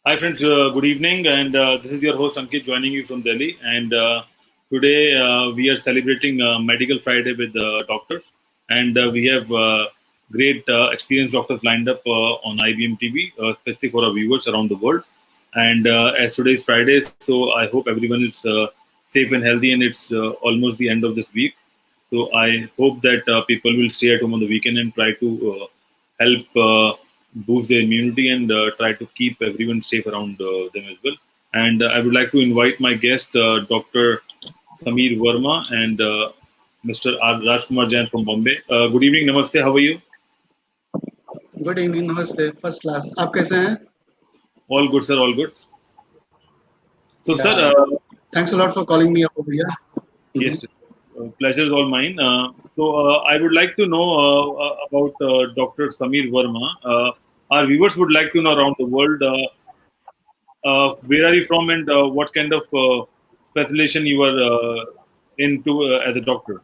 Hi friends, good evening, and this is your host Ankit joining you from Delhi. And today we are celebrating Medical Friday with doctors, and we have great experienced doctors lined up on IBM TV, especially for our viewers around the world. And as today is Friday, so I hope everyone is safe and healthy, and it's almost the end of this week. So I hope that people will stay at home on the weekend and try to help boost their immunity and try to keep everyone safe around them as well. And I would like to invite my guest, Dr. Sameer Verma and Mr. R. Rajkumar Jain from Bombay. Good evening, Namaste. How are you? Good evening नमस्ते first class आप कैसे हैं All good, sir. All good. So, या sir, thanks a lot for calling me up over yes, here sir. Pleasure is all mine. I would like to know about Dr. Sameer Verma. Our viewers would like to know around the world. Where are you from and what kind of specialization you are into as a doctor?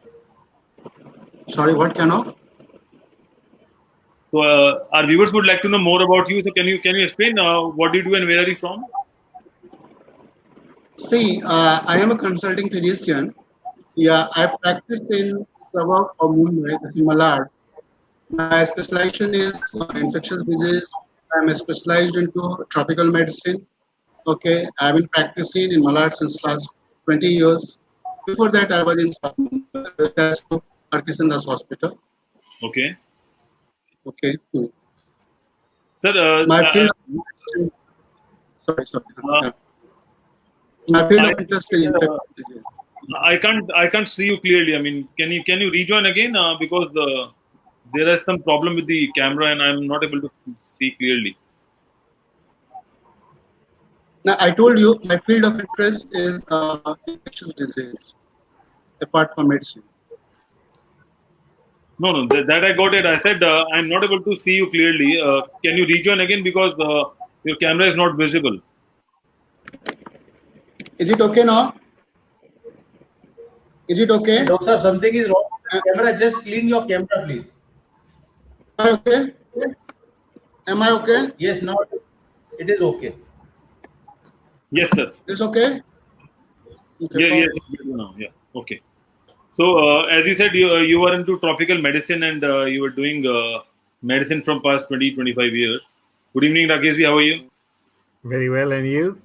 Sorry what can of So our viewers would like to know more about you. So can you explain what do you do and where are you from? See I am a consulting physician या I practise in suburb of Mumbai, this is Malad. My specialization is infectious disease. I'm specialized into tropical medicine. Okay, I've been practicing in Malad since last 20 years. Before that, I was in Parkinson's Hospital. Okay, Okay. sir. My field sorry. Uh, Yeah. My field I, of interest is infectious disease. I can't see you clearly. I mean, can you rejoin again because there is some problem with the camera and I'm not able to see clearly. Now, I told you my field of interest is infectious disease, apart from medicine. No, that I got it. I said I'm not able to see you clearly. Can you rejoin again because your camera is not visible? Is it okay now? Is it okay? Doctor, sir, something is wrong with the camera. Just clean your camera, please. Am I okay? Am I okay? Yes, now it is okay. Yes, sir. It's okay? Okay. Yeah, yes, no, yeah. Okay. So, as you said, you are into tropical medicine and you were doing medicine from past 20-25 years. Good evening, Rakeshji. How are you? Very well, and you?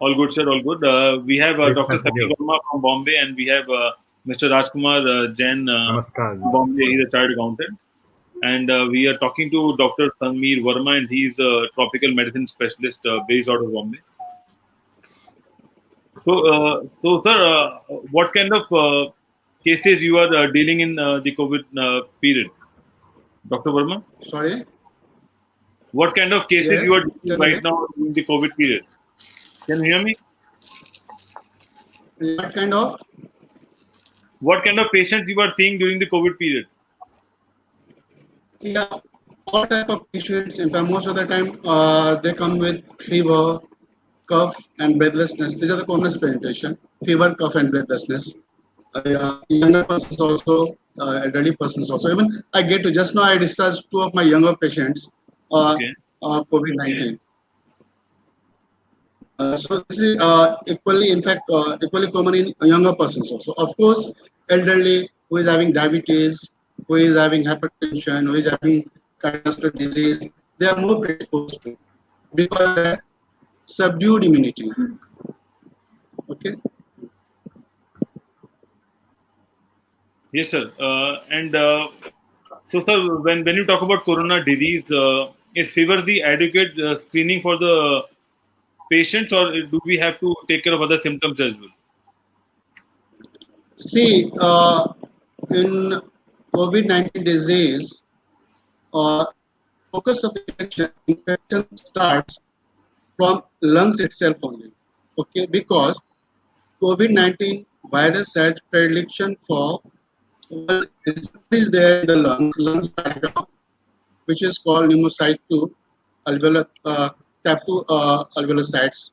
All good, sir. All good. We have Great Dr. to have Sameer you. Verma from Bombay, and we have Mr. Rajkumar Jain Namaskar. from Bombay. He's a chartered accountant, and we are talking to Dr. Sameer Verma, and he's a tropical medicine specialist based out of Bombay. So, sir, what kind of cases you are dealing in the COVID period, Dr. Verma? Sorry. What kind of cases Yes. you are dealing Tell right me. now in the COVID period? Can you hear me? What kind of? What kind of patients you are seeing during the COVID period? Yeah. All type of patients. In fact, most of the time, they come with fever, cough, and breathlessness. These are the commonest presentation: fever, cough, and breathlessness. Younger persons also, elderly persons also. Even I get to just now I discharged two of my younger patients, Okay. COVID-19. So this is equally, in fact, equally common in younger persons also. Of course, elderly who is having diabetes, who is having hypertension, who is having cardiovascular disease, they are more predisposed to because they have subdued immunity. Okay. Yes, sir. And so, sir, when you talk about corona disease, is fever the adequate screening for the patients, or do we have to take care of other symptoms as well? See, in COVID-19 disease, uh, focus of infection starts from lungs itself only. Okay, because COVID-19 virus has predilection for one is there in the lungs diagram, which is called pneumocyte 2, alveolar, type 2 alveolocytes.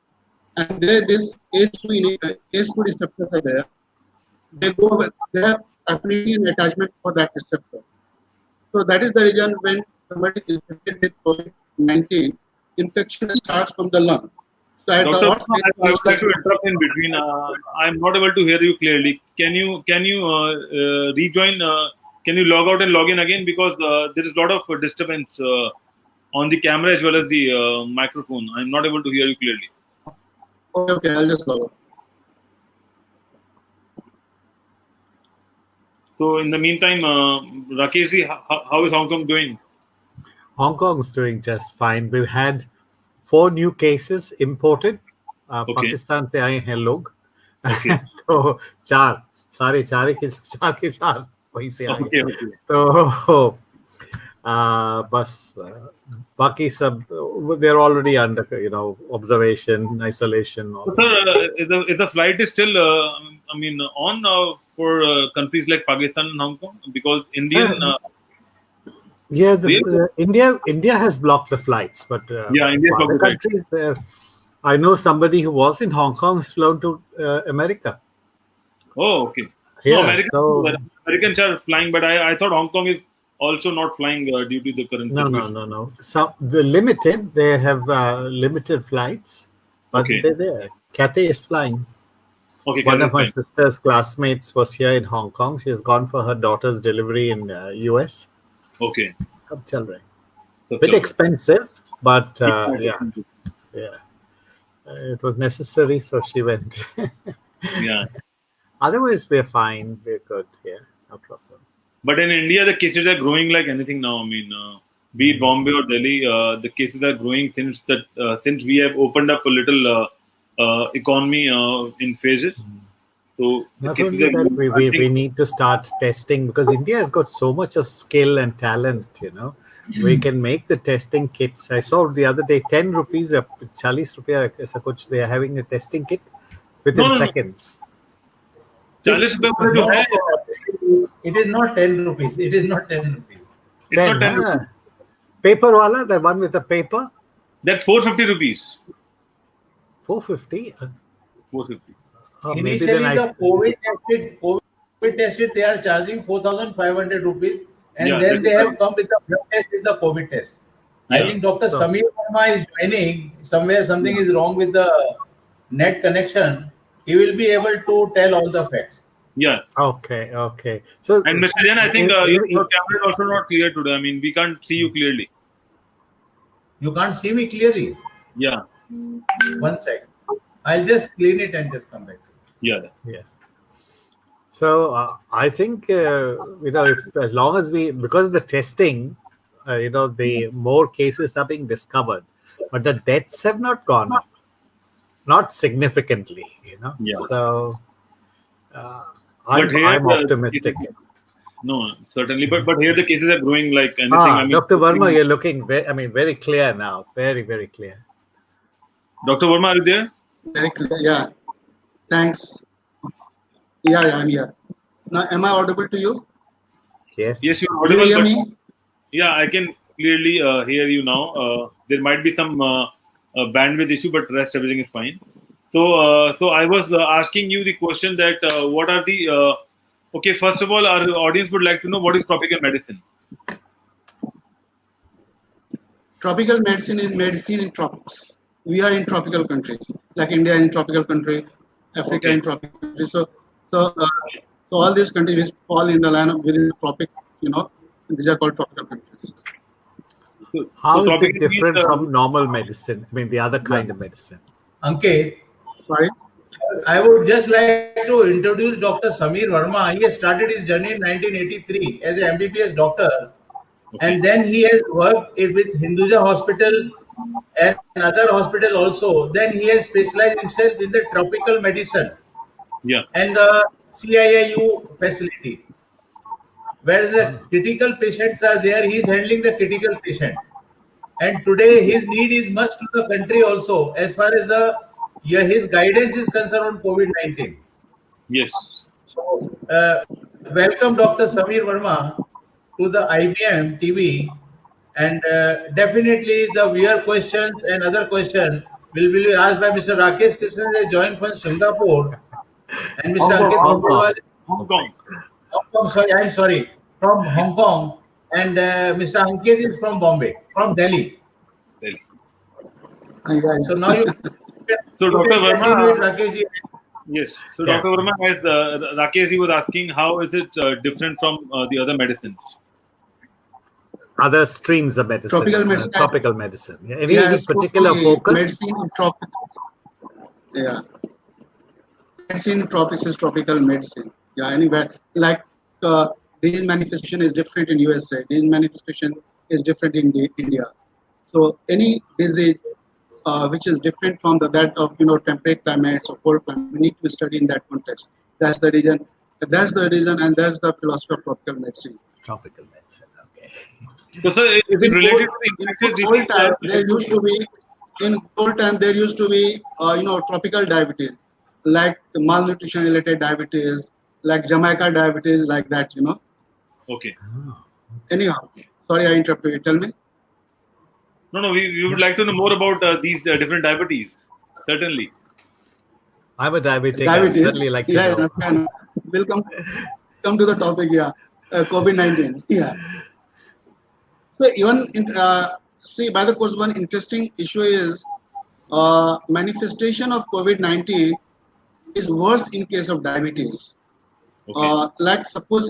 And there, this ACE2 receptors are there. They have affinity and attachment for that receptor. So that is the reason when somebody is infected with COVID-19, infection starts from the lung. So at the Doctor, outset, I would like to interrupt in between. I'm not able to hear you clearly. Can you rejoin? Can you log out and log in again, because there is a lot of disturbance on the camera as well as the microphone. I'm not able to hear you clearly. okay, I'll just log out. So in the meantime, Rakeshji, how is Hong Kong doing? Hong Kong's doing just fine. We've had 4 new cases imported. Okay. Pakistan से आए हैं लोग. Okay. तो 4 सारे 4 के 4 वहीं से आए. Okay, okay. तो बस बाकी सब they're already under observation, isolation. So, sir, is the flight is still on for countries like Pakistan and Hong Kong, because Indian Yeah, India has blocked the flights, but India other blocked the flights. countries. I know somebody who was in Hong Kong has flown to America. Oh, okay. Yeah, no, Americans are flying, but I thought Hong Kong is also not flying due to the current situation. No. So they have limited flights, but Okay. they're there. Cathay is flying. Okay, One of my fine. sister's classmates was here in Hong Kong. She has gone for her daughter's delivery in US. Okay. Sab chal rahe. So, Bit expensive, but yeah. yeah. It was necessary, so she went. Yeah. Otherwise, we're fine. We're good here. No problem. But in India, the cases are growing like anything now. I mean, be it Bombay or Delhi, the cases are growing since we have opened up a little economy in phases. So not only that, we need to start testing, because India has got so much of skill and talent. We can make the testing kits. I saw the other day 10 rupees, 40 rupiya, aisa kuch, they are having a testing kit within seconds. 40 rupees It is not 10 rupees. It is not 10 rupees. It's not 10 rupees. Paper wala, the one with the paper? That's 450 rupees. 450? 450. Initially, the COVID tested, they are charging 4,500 rupees, and then they have come with the blood test with the COVID test. Yeah. I think Dr. Sameer Verma is joining. Somewhere something is wrong with the net connection. He will be able to tell all the facts. Yeah. Okay. So, and Mr. Jain, I think your camera is also not clear today. I mean, we can't see you clearly. You can't see me clearly? Yeah. 1 second. I'll just clean it and just come back. Yeah. So I think if as long as because of the testing, the more cases are being discovered, but the deaths have not gone up, not significantly. Yeah. So I'm optimistic. No, certainly, but here the cases are growing like anything. Dr. Verma, you're looking very clear now, very, very clear. Dr. Verma, are you there? Very clear. Yeah. Thanks. Yeah, I'm here. Now, am I audible to you? Yes, you're Do audible. you hear me? Yeah, I can clearly hear you now. There might be some bandwidth issue, but rest everything is fine. So I was asking you the question that what are the okay, first of all, our audience would like to know what is tropical medicine. Tropical medicine is medicine in tropics. We are in tropical countries, like India in tropical country, Africa in tropical country. So all these countries fall in the line of within the tropics. These are called tropical countries. How is it different from normal medicine? I mean, the other kind of medicine. Ankit, sorry. I would just like to introduce Dr. Sameer Verma. He has started his journey in 1983 as an MBBS doctor, and then he has worked with Hinduja Hospital and another hospital also. Then he has specialized himself in the tropical medicine and the CIIU facility. Where the critical patients are there, he is handling the critical patient. And today his need is much to the country also, as far as his guidance is concerned on COVID-19. Yes. So, welcome Dr. Sameer Verma to the IBM TV, and definitely the viewer questions and other questions will be asked by Mr. Rakesh Krishnan, they joined from Singapore, and Mr. Ankit Hong Kong. I'm sorry, from Hong Kong, and Mr. Ankit is from Bombay, from Delhi. Yeah, So now you So you Dr. can Verma, continue it, Rakesh ji. yes. So Yeah. Dr. Verma, as Rakesh ji was asking, how is it different from the other medicines? Other streams of medicine, tropical medicine. tropical medicine. Yeah. Any Yeah, particular focus? medicine in tropics. Yeah, medicine in tropics is tropical medicine. Yeah, anywhere like disease manifestation is different in USA. Disease manifestation is different in India. So any disease which is different from that of temperate climates or cold climate, we need to study in that context. That's the reason. That's the reason, and that's the philosophy of tropical medicine. Tropical medicine. Okay. So, sir, is it related to the infectious In old disease? time, there used to be tropical diabetes, like malnutrition related diabetes, like Jamaica diabetes, like that. Okay. Anyhow, sorry I interrupted you. Tell me. No, we would like to know more about these different diabetes. Certainly. I'm a diabetic. I'd Diabetes. certainly like to Yeah, know. yeah, we'll come to the topic. Yeah, COVID-19. Yeah. So even see, by the course, one interesting issue is manifestation of COVID-19 is worse in case of diabetes. Okay. Like suppose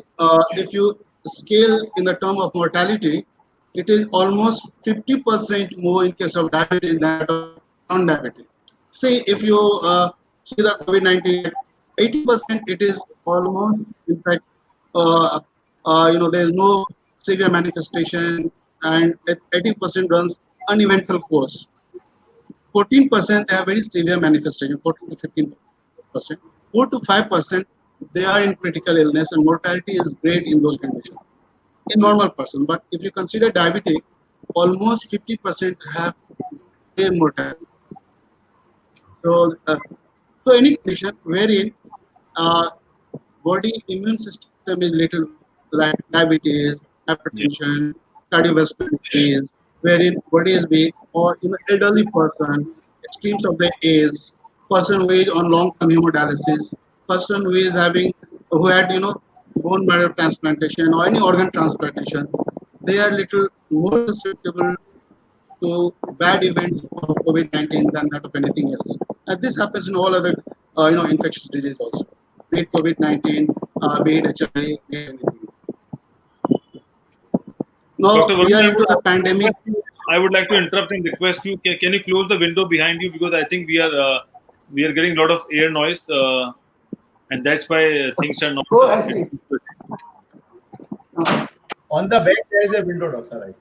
if you scale in the term of mortality, it is almost 50% more in case of diabetes than that of non-diabetic. See, if you see the COVID-19, 80% it is almost, in fact, there is no severe manifestation, and 80% runs uneventful course. 14% have very severe manifestation, 14 to 15%. 4 to 5%, they are in critical illness, and mortality is great in those conditions. In normal person, but if you consider diabetic, almost 50% have a mortality. So, any condition wherein body immune system is little, like diabetes, hypertension, cardiovascular disease, wherein body is weak, or elderly person, extremes of the age, person who is on long-term hemodialysis, person who had bone marrow transplantation or any organ transplantation, they are little more susceptible to bad events of COVID-19 than that of anything else. And this happens in all other infectious disease also, be it COVID-19, be it HIV, be it anything. Now Dr. we are Verma, into the pandemic. I would like to interrupt and request you. Can you close the window behind you, because I think we are getting a lot of air noise, and that's why things are not. Oh, I see. On the back there is a window, doctor, right?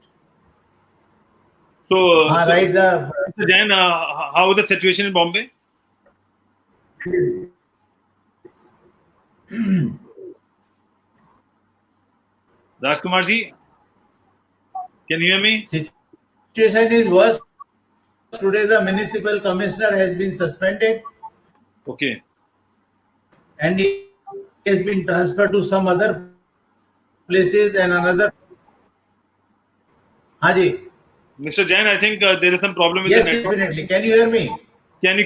So, Right. Mr. Jain, how is the situation in Bombay? Rajkumar ji, can you hear me? Situation is worse. Today, the municipal commissioner has been suspended Okay. and he has been transferred to some other places and another. Haji. Mr. Jain, I think there is some problem with Yes, the network. definitely. Can you hear me? Can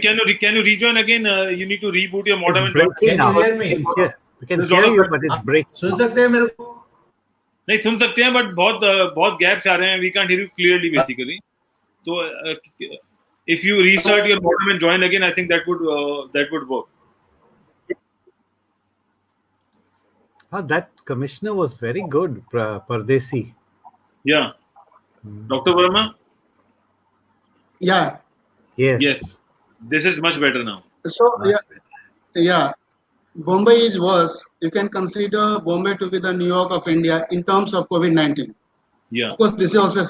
you rejoin again? You need to reboot your modem. It's breaking Can you now. hear me? We can There's hear a lot of- you, but it's breaking. सुन सकते हैं मेरे को? नहीं सुन सकते हैं, but बहुत gaps आ रहे हैं. We can't hear you clearly, basically. So if you restart your modem and join again, I think that would work. That commissioner was very good, Pardesi. Yeah. Dr. Verma? Yeah. Yes. This is much better now. So yeah. Bombay is worse. You can consider Bombay to be the New York of India in terms of COVID-19. Yeah. Of course, this is also,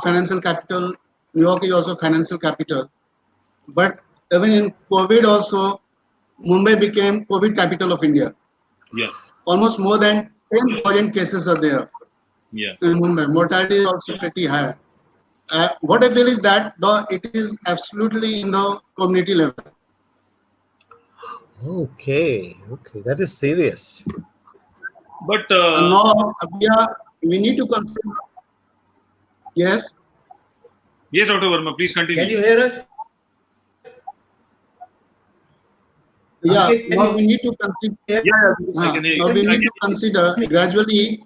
financial capital. New York is also financial capital. But even in COVID also, Mumbai became COVID capital of India. Yeah. Almost more than 10,000 cases are there Yeah. in Mumbai. Mortality is also pretty high. What I feel is that it is absolutely in the community level. Okay, that is serious. But Now we need to consider. Yes. yes, Dr. Verma, please continue. Can you hear us? Yeah. Ankit, can Now you- we need to consider. Yeah, I can hear you. Now we I need to can- consider gradually.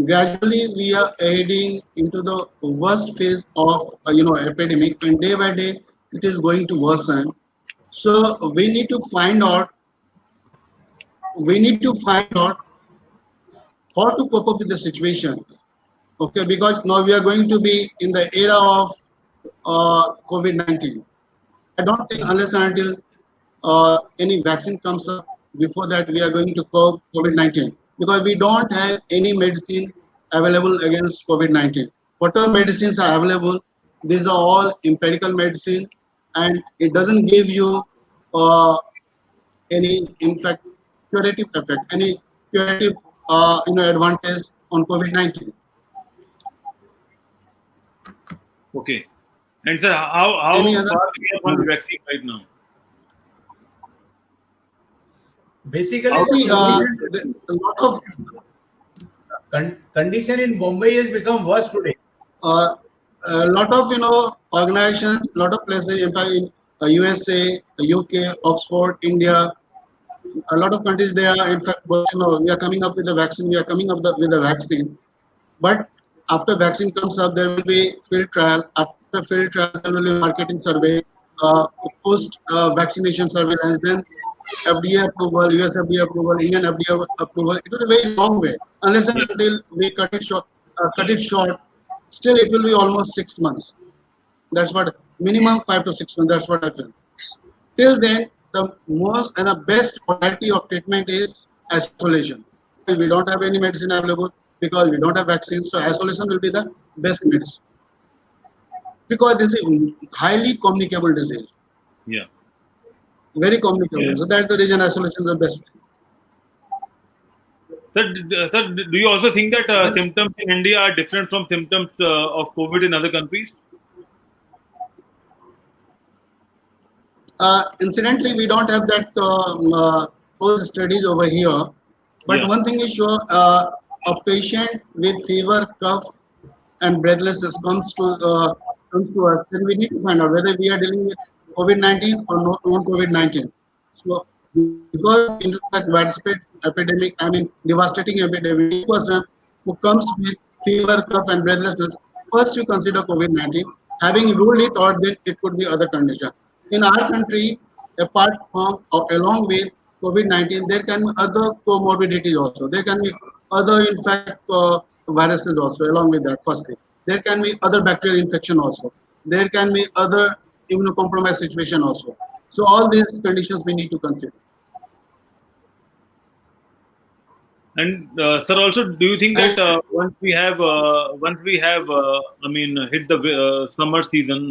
gradually we are heading into the worst phase of epidemic, and day by day it is going to worsen. So we need to find out how to cope up with the situation. Okay, because now we are going to be in the era of COVID-19. I don't think unless and until any vaccine comes up, before that we are going to curb COVID-19, because we don't have any medicine available against COVID-19. Whatever medicines are available, these are all empirical medicine, and it doesn't give you uh, any, in fact, curative effect, any curative advantage on COVID-19. Okay. And sir, how Any other? far we are on the vaccine right now? Basically, How See, the a lot of condition in Mumbai has become worse today. uh, a lot of organizations, a lot of places, in fact, in USA, UK, Oxford, India, a lot of countries, they are in fact, we are coming up with a vaccine. We are coming up with a vaccine, but after vaccine comes up, there will be field trial. After field trial, there will be marketing survey, post vaccination surveillance, then FDA approval, US FDA approval, Indian FDA approval. It will be a very long way. Unless and Yeah. until we cut it short, still it will be almost 6 months. That's what, minimum 5 to 6 months. That's what I feel. Till then, the most and the best modality of treatment is isolation. We don't have any medicine available because we don't have vaccines. So isolation will be the best medicine, because this is a highly communicable disease, Yeah. very communicable. Yeah. So that's the reason isolation is the best. Sir, do you also think that symptoms in India are different from symptoms of COVID in other countries? Incidentally, we don't have that close studies over here. But Yeah. one thing is sure, a patient with fever, cough, and breathlessness comes to us, then we need to find out whether we are dealing with COVID-19 or non-COVID-19. So, because in that widespread epidemic, I mean devastating epidemic, any person who comes with fever, cough, and breathlessness, first you consider COVID-19. Having ruled it out, then it could be other condition. In our country, apart from or along with COVID-19, there can be other comorbidities also. There can be other, in fact, viruses also along with that. Firstly, there can be other bacterial infection also. There can be other immunocompromised situation also. So all these conditions we need to consider. And sir, also, do you think that And I mean, hit the summer season,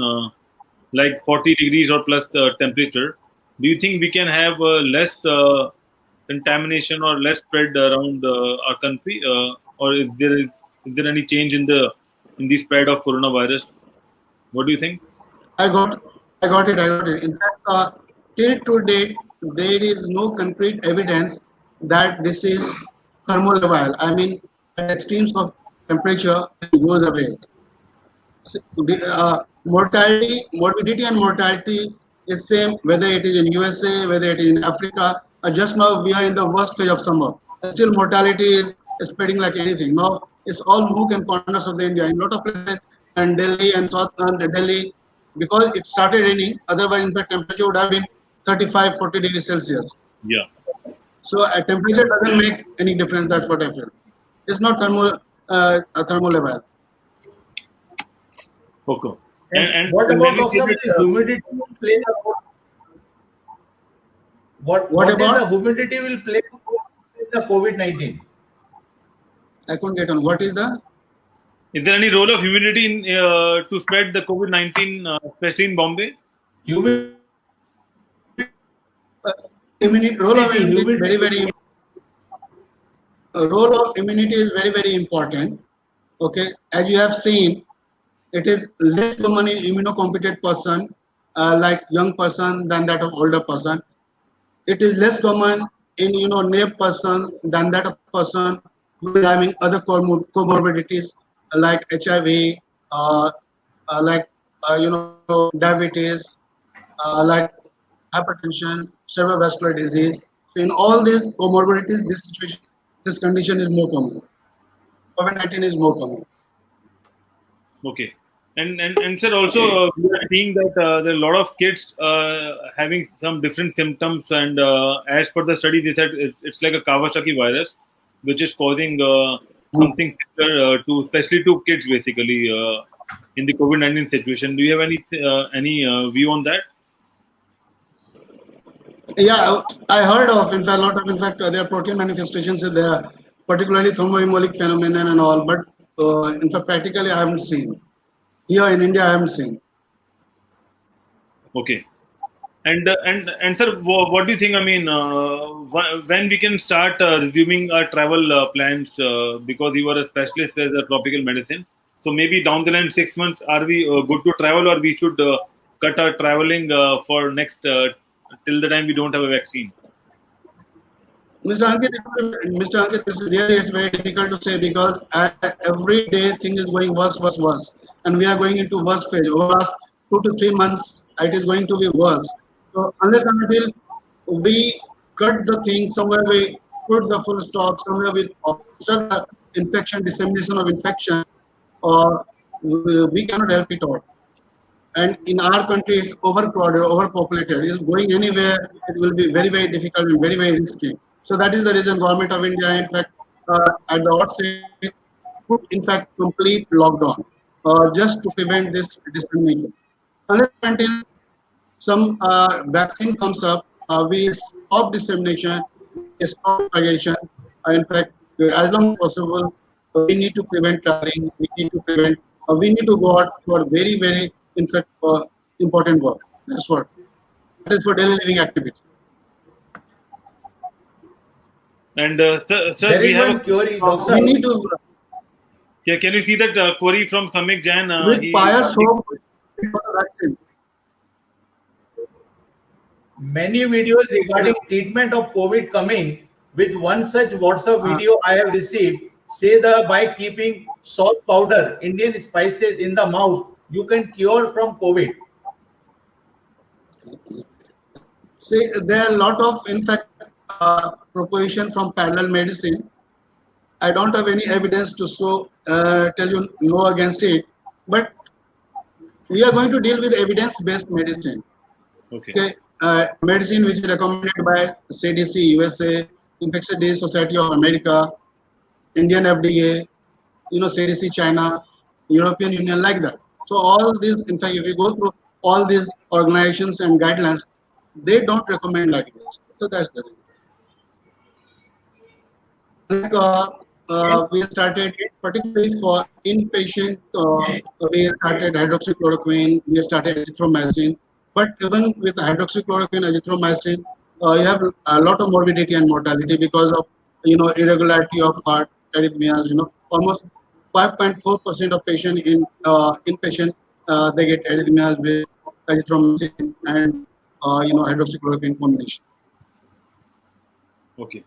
like 40 degrees or plus temperature, do you think we can have less contamination or less spread around our country, or is there any change in the spread of coronavirus? What do you think? I got, I got it. In fact, till to date, there is no concrete evidence that this is thermolabile. I mean, at extremes of temperature, it goes away. Morbidity and mortality is same whether it is in USA, whether it is in Africa. Just now we are in the worst phase of summer. Still mortality is spreading like anything. Now it's all nook and corners of the India. In a lot of places and Delhi and South and Delhi, because it started raining. Otherwise, in fact, temperature would have been 35, 40 degrees Celsius. Yeah. So a temperature doesn't make any difference. That's what I feel. It's not thermolabile. Okay. And what and about when you say Dr. that, Humidity will play a role? What What is about? the humidity will play a role in the COVID-19? I couldn't get on. What is the is there any role of humidity in to spread the COVID-19, especially in Bombay? Humidity, uh, immunity? Role of immunity is humidity. role of immunity is very, very important. Okay, as you have seen, it is less common in immunocompetent person, like young person, than that of older person. It is less common in naive person than that of person who is having other comorbidities like HIV, like diabetes, like hypertension, cerebrovascular disease. So in all these comorbidities, this condition is more common. COVID-19 is more common. Okay. And sir, also we are seeing that there are a lot of kids having some different symptoms, and as per the study, they said it's like a Kawasaki virus, which is causing something similar to, especially to kids, basically in the COVID-19 situation. Do you have any view on that? Yeah, I heard of, in fact, a lot of, in fact, there are protein manifestations in there, particularly thromboembolic phenomenon and all, but in fact, practically I haven't seen. Here in India, I haven't seen. Okay. And sir, what do you think? I mean, when we can start resuming our travel plans? Because you are a specialist as a tropical medicine, so maybe down the line 6 months, are we good to travel, or we should cut our traveling for next till the time we don't have a vaccine? Mr. Ankit, this really is very difficult to say because every day thing is going worse, and we are going into worse phase. Over the last 2 to 3 months, it is going to be worse. So unless and until we cut the thing, somewhere we put the full stop, somewhere we obstruct the infection, dissemination of infection, or we cannot help it out. And in our country, it's overcrowded, overpopulated. It's going anywhere, it will be very, very difficult and very, very risky. So that is the reason Government of India, in fact, at the outset, put in fact complete lockdown just to prevent this dissemination. Unless until some vaccine comes up, we stop dissemination, we stop propagation. In fact, as long as possible, we need to prevent traveling. We need to go out for very, very, in fact, important work. That's what. That is for daily living activity. And sir, There we is have one query, Doctor. We need to, yeah. Can you see that query from Samik Jain? with pious hope for the vaccine. Many videos regarding treatment of COVID coming. With one such WhatsApp video I have received, say that by keeping salt powder, Indian spices in the mouth, you can cure from COVID. See, there are a lot of, in fact, proposition from parallel medicine. I don't have any evidence to tell you no against it, but we are going to deal with evidence-based medicine. Okay. Medicine which is recommended by CDC, USA, Infectious Disease Society of America, Indian FDA, CDC China, European Union, like that. So all these, in fact, if you go through all these organizations and guidelines, they don't recommend like this. So that's the reason. We started, particularly for inpatient, we started hydroxychloroquine, we started azithromycin. But even with hydroxychloroquine, azithromycin, you have a lot of morbidity and mortality because of irregularity of heart arrhythmias. Almost 5.4% of patients in inpatient they get arrhythmias with azithromycin and hydroxychloroquine combination. Okay.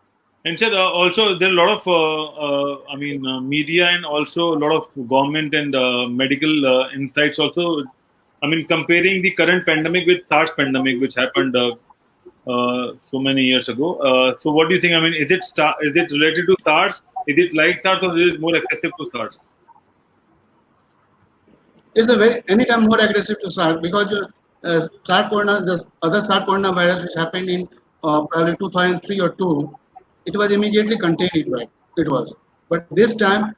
And sir, also there are a lot of, media and also a lot of government and medical insights also. I mean, comparing the current pandemic with SARS pandemic, which happened so many years ago. So what do you think? I mean, is it related to SARS? Is it like SARS, or is it more excessive to SARS? It's anytime more aggressive to SARS because the other SARS coronavirus which happened in probably 2003 or 2, it was immediately contained. It was, but this time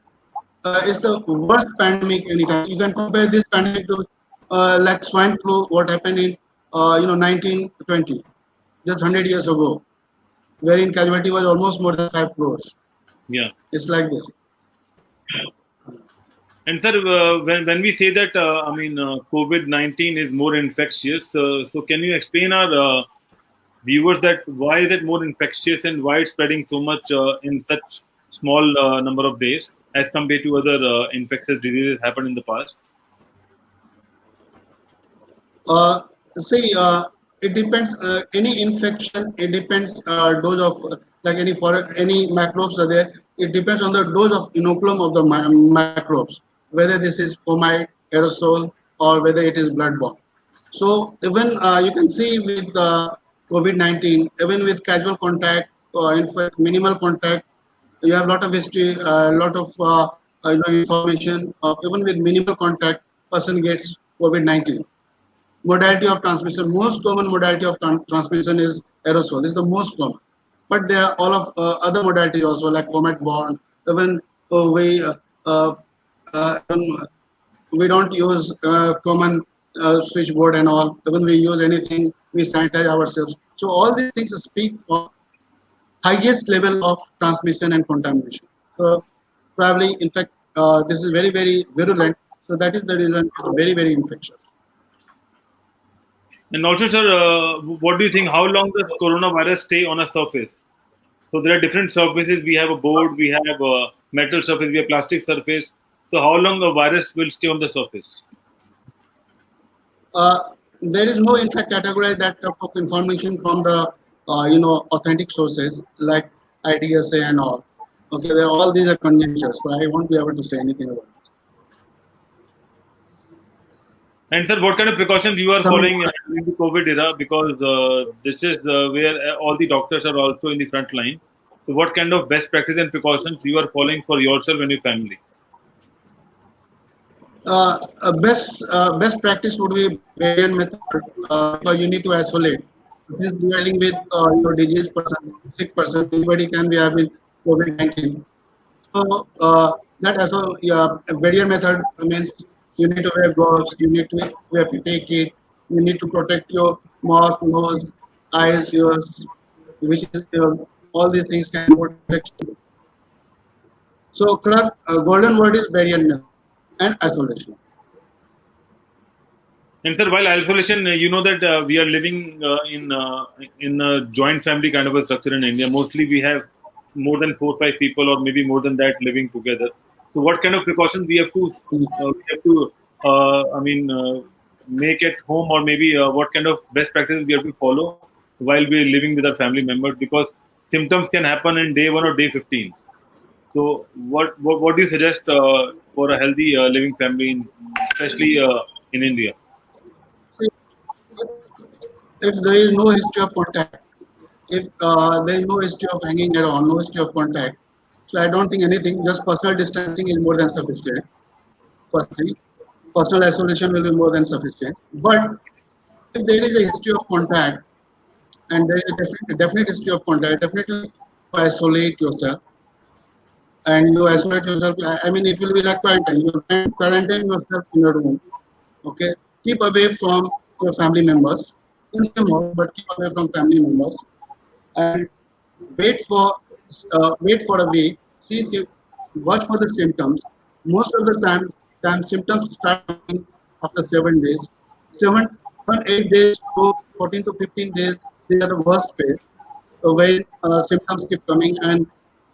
it's the worst pandemic anytime. You can compare this pandemic to like swine flu, what happened in 1920, just 100 years ago, wherein casualty was almost more than 5 crores. Yeah, it's like this. And sir, when we say that, COVID-19 is more infectious, so can you explain our viewers that why is it more infectious and why it's spreading so much in such small number of days as compared to other infectious diseases happened in the past? It depends. Any infection, it depends dose of like any microbes are there. It depends on the dose of inoculum of the microbes, whether this is fomite, aerosol, or whether it is bloodborne. So even you can see with COVID-19, even with casual contact, in fact minimal contact, you have a lot of history, a lot of information of even with minimal contact, person gets COVID-19. Modality of transmission, most common modality of transmission is aerosol. This is the most common. But there are all of other modalities also, like format bond. Even uh, we don't use common switchboard and all. Even we use anything, we sanitize ourselves. So all these things speak for highest level of transmission and contamination. So probably, in fact, this is very, very virulent. So that is the reason it's very, very infectious. And also, sir, what do you think? How long does coronavirus stay on a surface? So there are different surfaces. We have a board, we have a metal surface, we have plastic surface. So how long a virus will stay on the surface? There is no, in fact, categorize that type of information from the authentic sources like IDSA and all. Okay, all these are conjectures, so I won't be able to say anything about this. And sir, what kind of precautions you are following in the COVID era? Because this is where all the doctors are also in the front line. So what kind of best practice and precautions you are following for yourself and your family? Best practice would be variant method. So you need to isolate. This is dealing with your disease person, sick person. Anybody can be having COVID-19. So that also, a variant method means you need to wear gloves. You have to take it. You need to protect your mouth, nose, eyes, ears, which is all these things can protect you. So correct golden word is variant method and isolation. And sir, while isolation, you know that we are living in a joint family kind of a structure in India. Mostly we have more than 4 or 5 people, or maybe more than that, living together. So what kind of precautions we have to make at home, or maybe what kind of best practices we have to follow while we are living with our family members? Because symptoms can happen in day 1 or day 15. So what do you suggest for a healthy living family, especially in India? See, if there is no history of contact, if there is no history of hanging around, no history of contact, so I don't think anything, just personal distancing is more than sufficient. Firstly, personal isolation will be more than sufficient. But if there is a history of contact, and there is a definite history of contact, definitely isolate yourself. And you isolate yourself, I mean, it will be like quarantine. You quarantine yourself in your room. Okay, keep away from your family members, in some more, but keep away from family members, and wait for a week. Watch for the symptoms. Most of the time symptoms start coming after 7 days. 8 days to 14 to 15 days, they are the worst phase. So when symptoms keep coming, and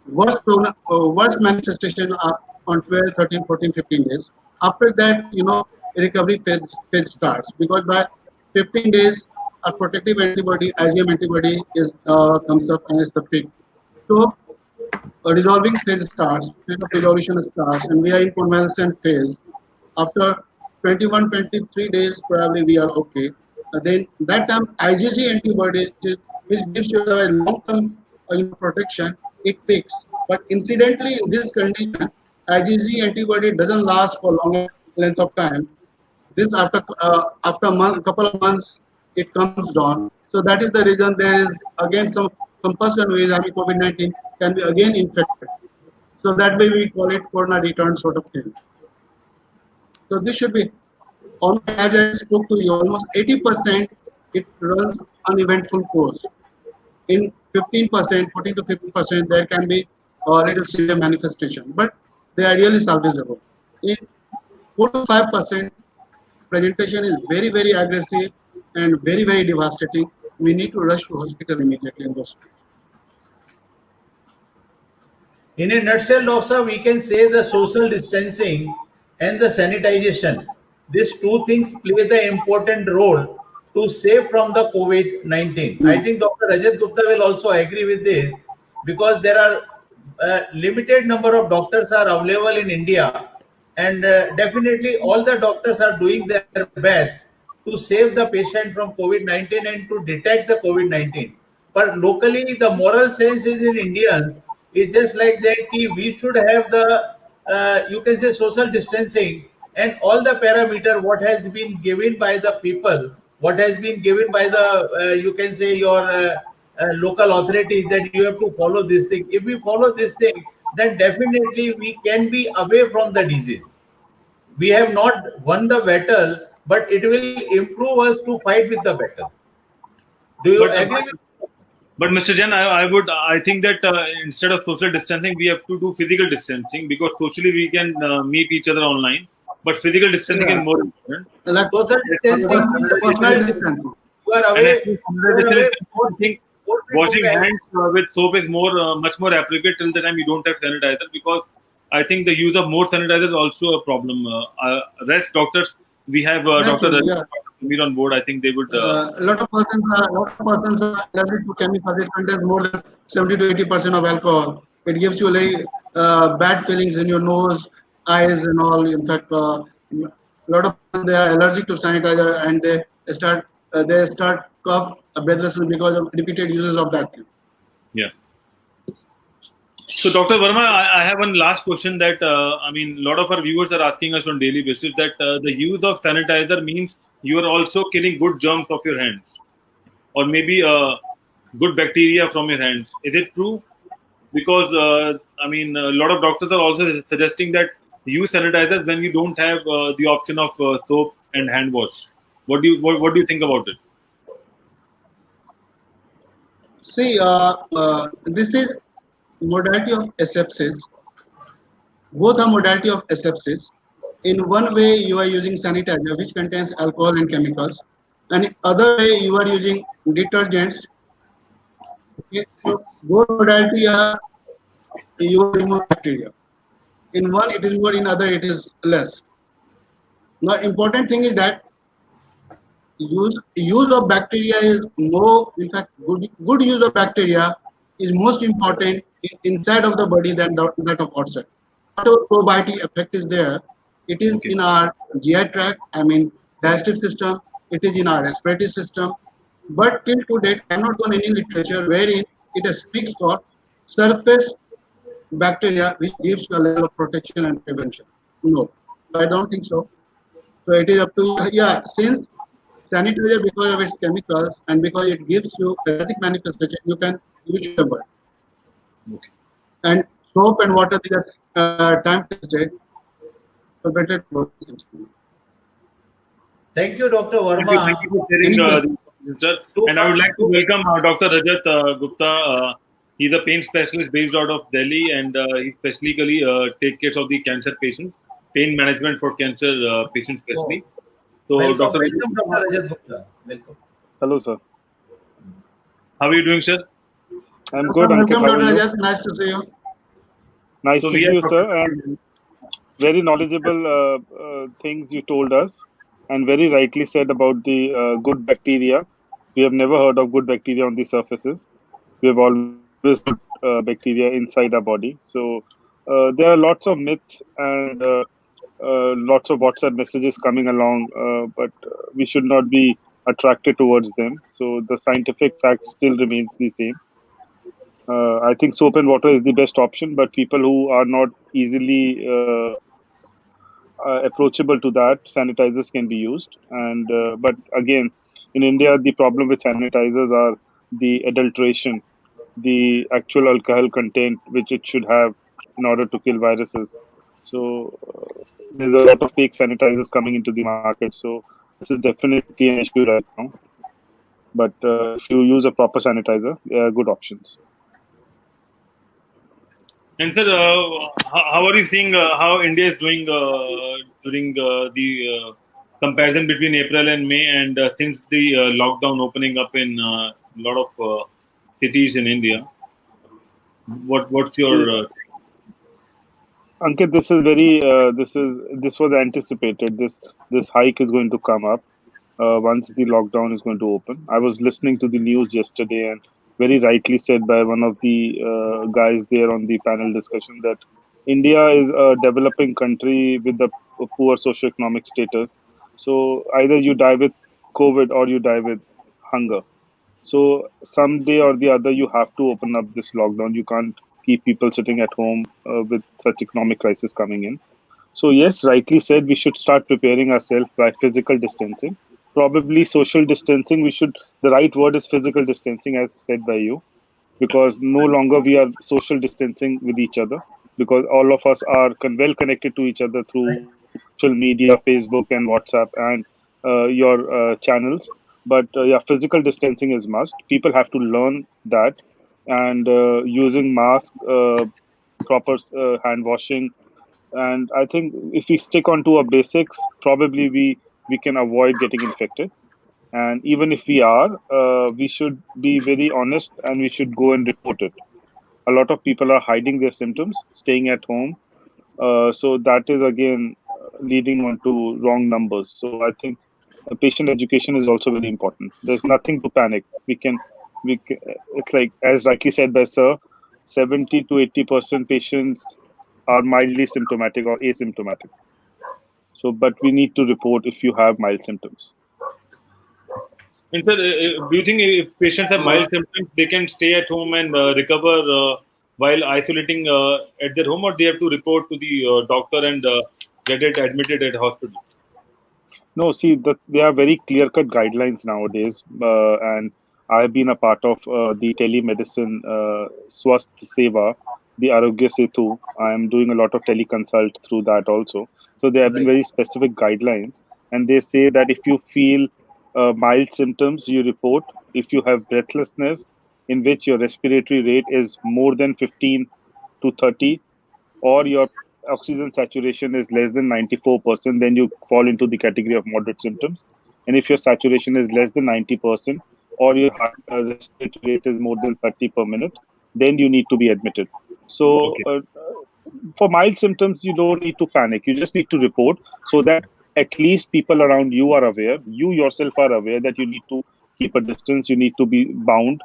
worst manifestation are on 12, 13, 14, 15 days. After that, recovery phase starts, because by 15 days, a protective antibody, IgM antibody, comes up and is the peak. So a resolving phase starts, phase of resolution starts, and we are in convalescent phase. After 21, 23 days, probably we are okay. Then that time, IgG antibody, which gives you a long-term protection, it peaks. But incidentally, in this condition, IgG antibody doesn't last for longer length of time. This after a couple of months, it comes down. So that is the reason there is again some person who is having COVID-19 can be again infected. So that way we call it corona return sort of thing. So this should be, as I spoke to you, almost 80% it runs uneventful course. In 15%, 14 to 15%, there can be a little severe manifestation, but they are really salvageable. In 4 to 5%, presentation is very, very aggressive and very, very devastating. We need to rush to hospital immediately in those. In a nutshell, Doctor, we can say the social distancing and the sanitization. These two things play the important role to save from the COVID-19. I think Dr. Rajat Gupta will also agree with this, because there are limited number of doctors are available in India, and definitely all the doctors are doing their best to save the patient from COVID-19 and to detect the COVID-19. But locally, the moral sense is in Indians is just like that we should have the you can say social distancing and all the parameter what has been given by the people, what has been given by the you can say your local authorities, that you have to follow this thing. If we follow this thing, then definitely we can be away from the disease. We have not won the battle, but it will improve us to fight with the battle. Do you But agree with? Mr. Jain, I think that instead of social distancing, we have to do physical distancing, because socially we can meet each other online, but physical distancing is Yeah. more important. Like Social distancing means personal distancing. you are And away. I think I think Four feet washing away. hands with soap is much more appropriate till the time you don't have sanitizer, because I think the use of more sanitizer is also a problem. Rest doctors, we have Dr. Naturally, yeah. Samir on board. I think they would. A lot of persons are allergic to chemicals. It contains more than 70 to 80% of alcohol. It gives you very bad feelings in your nose, eyes, and all. In fact, a lot of people, they are allergic to sanitizer, and they start cough breathlessness because of repeated uses of that thing. Yeah. So, Dr. Verma, I have one last question that, I mean, a lot of our viewers are asking us on daily basis that the use of sanitizer means you are also killing good germs of your hands, or maybe good bacteria from your hands. Is it true? Because, I mean, a lot of doctors are also suggesting that use sanitizers when you don't have the option of soap and hand wash. What do you think about it? See, this is modality of asepsis. Both are modality of asepsis. In one way, you are using sanitizer, which contains alcohol and chemicals, and in other way, you are using detergents. Okay, so both modality are you remove bacteria. In one, it is more; in other, it is less. Now, important thing is that use of bacteria is more. In fact, good use of bacteria is most important inside of the body than that of outside. Whatever probiotic effect is there, it is Okay. in our GI tract, I mean digestive system, it is in our respiratory system. But till to date, I have not done any literature wherein it speaks for surface bacteria which gives you a level of protection and prevention. No, I don't think so. So it is up to, yeah, since sanitizer, because of its chemicals and because it gives you erratic manifestation, you should avoid. Okay. And soap and water, they are time tested, so better to avoid things. Thank you, Dr. Thank you for sharing Any the question? information, sir. And I would like to welcome Dr. Rajat Gupta. He's a pain specialist based out of Delhi, and he specifically take care of the cancer patients, pain management for cancer patients especially. So, Welcome, Dr. welcome, Dr. Rajat Gupta. Welcome. Hello, sir. how are you doing, sir? I'm good, Ankit. Welcome, How are Dr. you? Rajat. Nice to see you. Nice So to we see have you, sir. And very knowledgeable things you told us, and very rightly said about the good bacteria. We have never heard of good bacteria on the surfaces. We have always good bacteria inside our body. So there are lots of myths and lots of WhatsApp messages coming along, but we should not be attracted towards them. So the scientific fact still remains the same. I think soap and water is the best option, but people who are not easily approachable to that, sanitizers can be used. And but again, in India, the problem with sanitizers are the adulteration, the actual alcohol content which it should have in order to kill viruses. So there's a lot of fake sanitizers coming into the market. So this is definitely an issue right now. But if you use a proper sanitizer, there are good options. And sir, how are you seeing how India is doing during the comparison between April and May, and since the lockdown opening up in a lot of cities in India? What's your Ankit, this is very this was anticipated. This hike is going to come up once the lockdown is going to open. I was listening to the news yesterday, and very rightly said by one of the guys there on the panel discussion that India is a developing country with a poor socioeconomic status. So either you die with COVID or you die with hunger. So someday or the other, you have to open up this lockdown. You can't keep people sitting at home with such economic crisis coming in. So yes, rightly said, we should start preparing ourselves by physical distancing. Probably social distancing. The right word is physical distancing, as said by you, because no longer we are social distancing with each other, because all of us are well connected to each other through social media, Facebook and WhatsApp and your channels. But yeah, physical distancing is must. People have to learn that, and using mask, proper hand washing, and I think if we stick on to our basics, probably we can avoid getting infected. And even if we are, we should be very honest and we should go and report it. A lot of people are hiding their symptoms, staying at home. So that is again leading on to wrong numbers. So I think patient education is also very important. There's nothing to panic. It's like, as rightly said by Sir, 70 to 80% patients are mildly symptomatic or asymptomatic. So, but we need to report if you have mild symptoms. And sir, do you think if patients have mild symptoms, they can stay at home and recover while isolating at their home, or they have to report to the doctor and get it admitted at hospital? No, see, there are very clear-cut guidelines nowadays, and I've been a part of the telemedicine Swasth Seva, the Arogya Setu. I am doing a lot of teleconsult through that also. So there have been very specific guidelines, and they say that if you feel mild symptoms, you report. If you have breathlessness, in which your respiratory rate is more than 15 to 30, or your oxygen saturation is less than 94%, then you fall into the category of moderate symptoms. And if your saturation is less than 90%, or your respiratory rate is more than 30 per minute, then you need to be admitted. So for mild symptoms, you don't need to panic. You just need to report, so that at least people around you are aware. You yourself are aware that you need to keep a distance. You need to be bound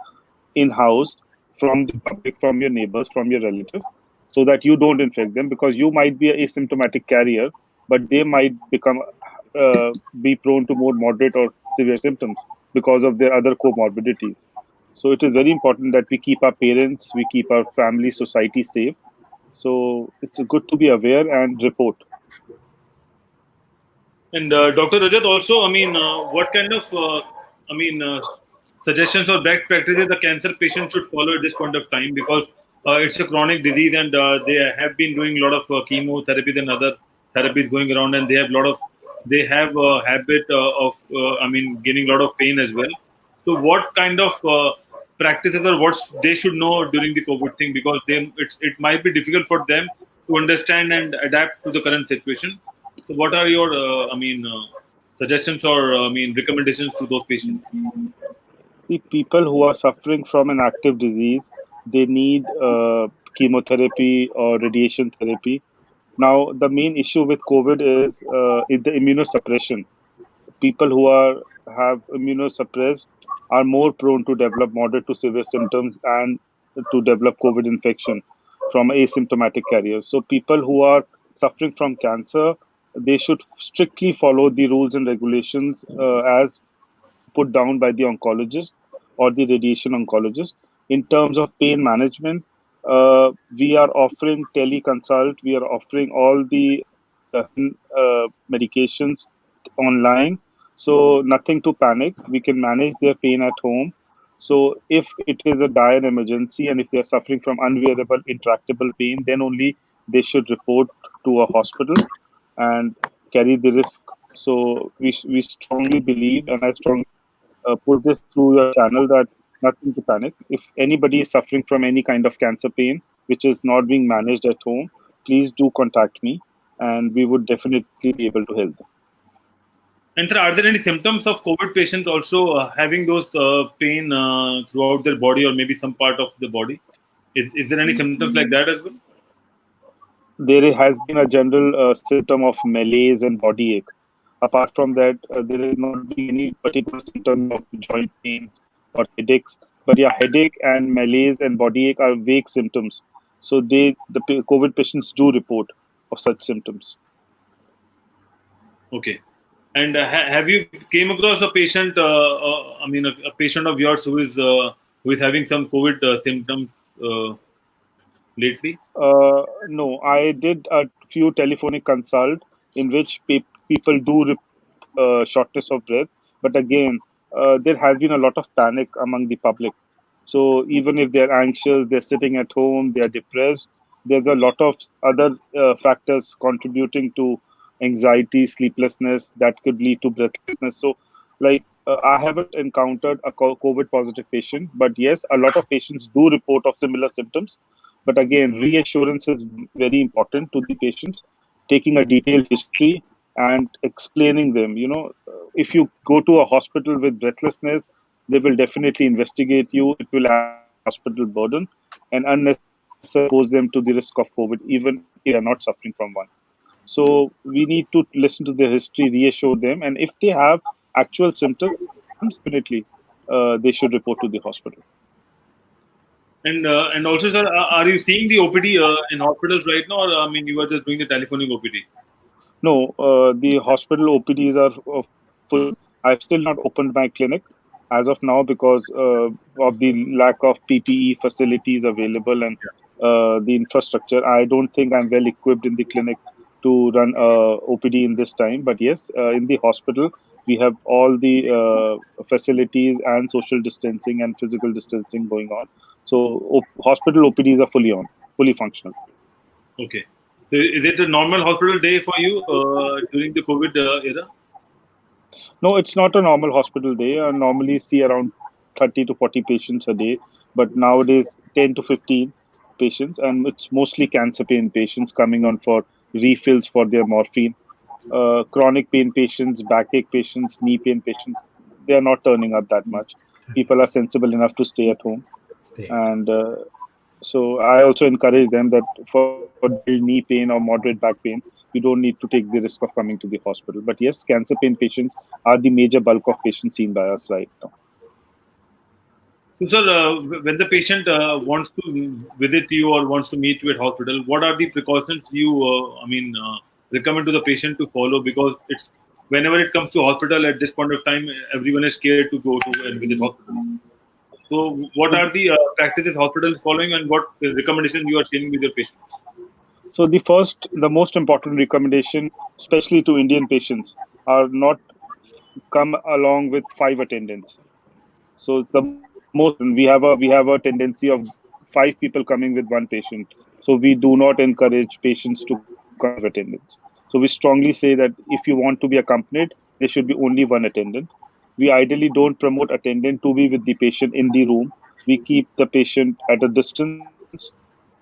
in-house from the public, from your neighbors, from your relatives, so that you don't infect them, because you might be an asymptomatic carrier, but they might be prone to more moderate or severe symptoms because of their other comorbidities. So it is very important that we keep our parents, we keep our family, society safe. So it's good to be aware and report. And Dr. Rajat, also, what kind of, suggestions or best practices the cancer patient should follow at this point of time? Because it's a chronic disease, and they have been doing a lot of chemotherapy and other therapies going around, and they have a habit of, getting a lot of pain as well. So, what kind of practices or what they should know during the COVID thing? Because it might be difficult for them to understand and adapt to the current situation. So, what are your, suggestions or recommendations to those patients? The people who are suffering from an active disease, they need chemotherapy or radiation therapy. Now, the main issue with COVID is the immunosuppression. People who have immunosuppressed are more prone to develop moderate to severe symptoms and to develop COVID infection from asymptomatic carriers. So people who are suffering from cancer, they should strictly follow the rules and regulations as put down by the oncologist or the radiation oncologist. In terms of pain management, we are offering teleconsult, we are offering all the medications online. So nothing to panic. We can manage their pain at home. So if it is a dire emergency and if they are suffering from unbearable, intractable pain, then only they should report to a hospital and carry the risk. So we strongly believe, and I strongly put this through your channel, that nothing to panic. If anybody is suffering from any kind of cancer pain which is not being managed at home, please do contact me, and we would definitely be able to help them. And sir, are there any symptoms of COVID patients also having those pain throughout their body or maybe some part of the body? Is there any symptoms like that as well? There has been a general symptom of malaise and body ache. Apart from that, there is not been any particular symptom of joint pain or headaches. But yeah, headache and malaise and body ache are vague symptoms. So the COVID patients do report of such symptoms. Okay. And have you came across a patient, a patient of yours who is having some COVID symptoms? lately? No, I did a few telephonic consult in which people do shortness of breath, but again, there has been a lot of panic among the public. So even if they're anxious, they're sitting at home, they're depressed. There's a lot of other factors contributing to anxiety, sleeplessness that could lead to breathlessness. So, like, I haven't encountered a COVID positive patient, but yes, a lot of patients do report of similar symptoms. But again, reassurance is very important to the patients, taking a detailed history and explaining them. If you go to a hospital with breathlessness, they will definitely investigate you. It will add hospital burden and unnecessarily expose them to the risk of COVID, even if they are not suffering from one. So we need to listen to their history, reassure them, and if they have actual symptoms, definitely they should report to the hospital. And also, sir, are you seeing the OPD in hospitals right now, or I mean, you are just doing the telephonic OPD? No, the hospital OPDs are full. I've still not opened my clinic as of now because of the lack of PPE facilities available and the infrastructure. I don't think I'm well equipped in the clinic to run OPD in this time. But yes, in the hospital, we have all the facilities and social distancing and physical distancing going on. So hospital OPDs are fully on, fully functional. Okay. So is it a normal hospital day for you during the COVID era? No, it's not a normal hospital day. I normally see around 30 to 40 patients a day, but nowadays 10 to 15 patients, and it's mostly cancer pain patients coming on for refills for their morphine. Chronic pain patients, backache patients, knee pain patients, they are not turning up that much. People are sensible enough to stay at home. Stay. And so I also encourage them that for knee pain or moderate back pain, you don't need to take the risk of coming to the hospital. But yes, cancer pain patients are the major bulk of patients seen by us right now. So, sir, when the patient wants to visit you or wants to meet you at hospital, what are the precautions you, recommend to the patient to follow? Because it's whenever it comes to hospital at this point of time, everyone is scared to go to and visit hospital. So, what are the practices hospitals following, and what recommendations you are sharing with your patients? So the most important recommendation, especially to Indian patients, are not come along with 5 attendants. So the most we have a tendency of 5 people coming with one patient. So we do not encourage patients to come with attendants. So we strongly say that if you want to be accompanied, there should be only one attendant. We ideally don't promote attendant to be with the patient in the room. We keep the patient at a distance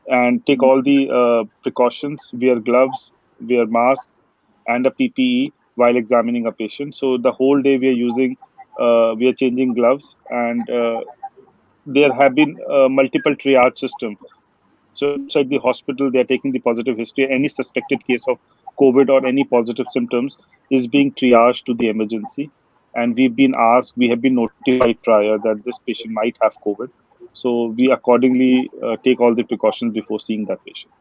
and take all the precautions, wear gloves, wear mask, and a PPE while examining a patient. So the whole day we are changing gloves, and there have been multiple triage systems. So inside the hospital, they are taking the positive history. Any suspected case of COVID or any positive symptoms is being triaged to the emergency. And we have been notified prior that this patient might have COVID. So we accordingly take all the precautions before seeing that patient.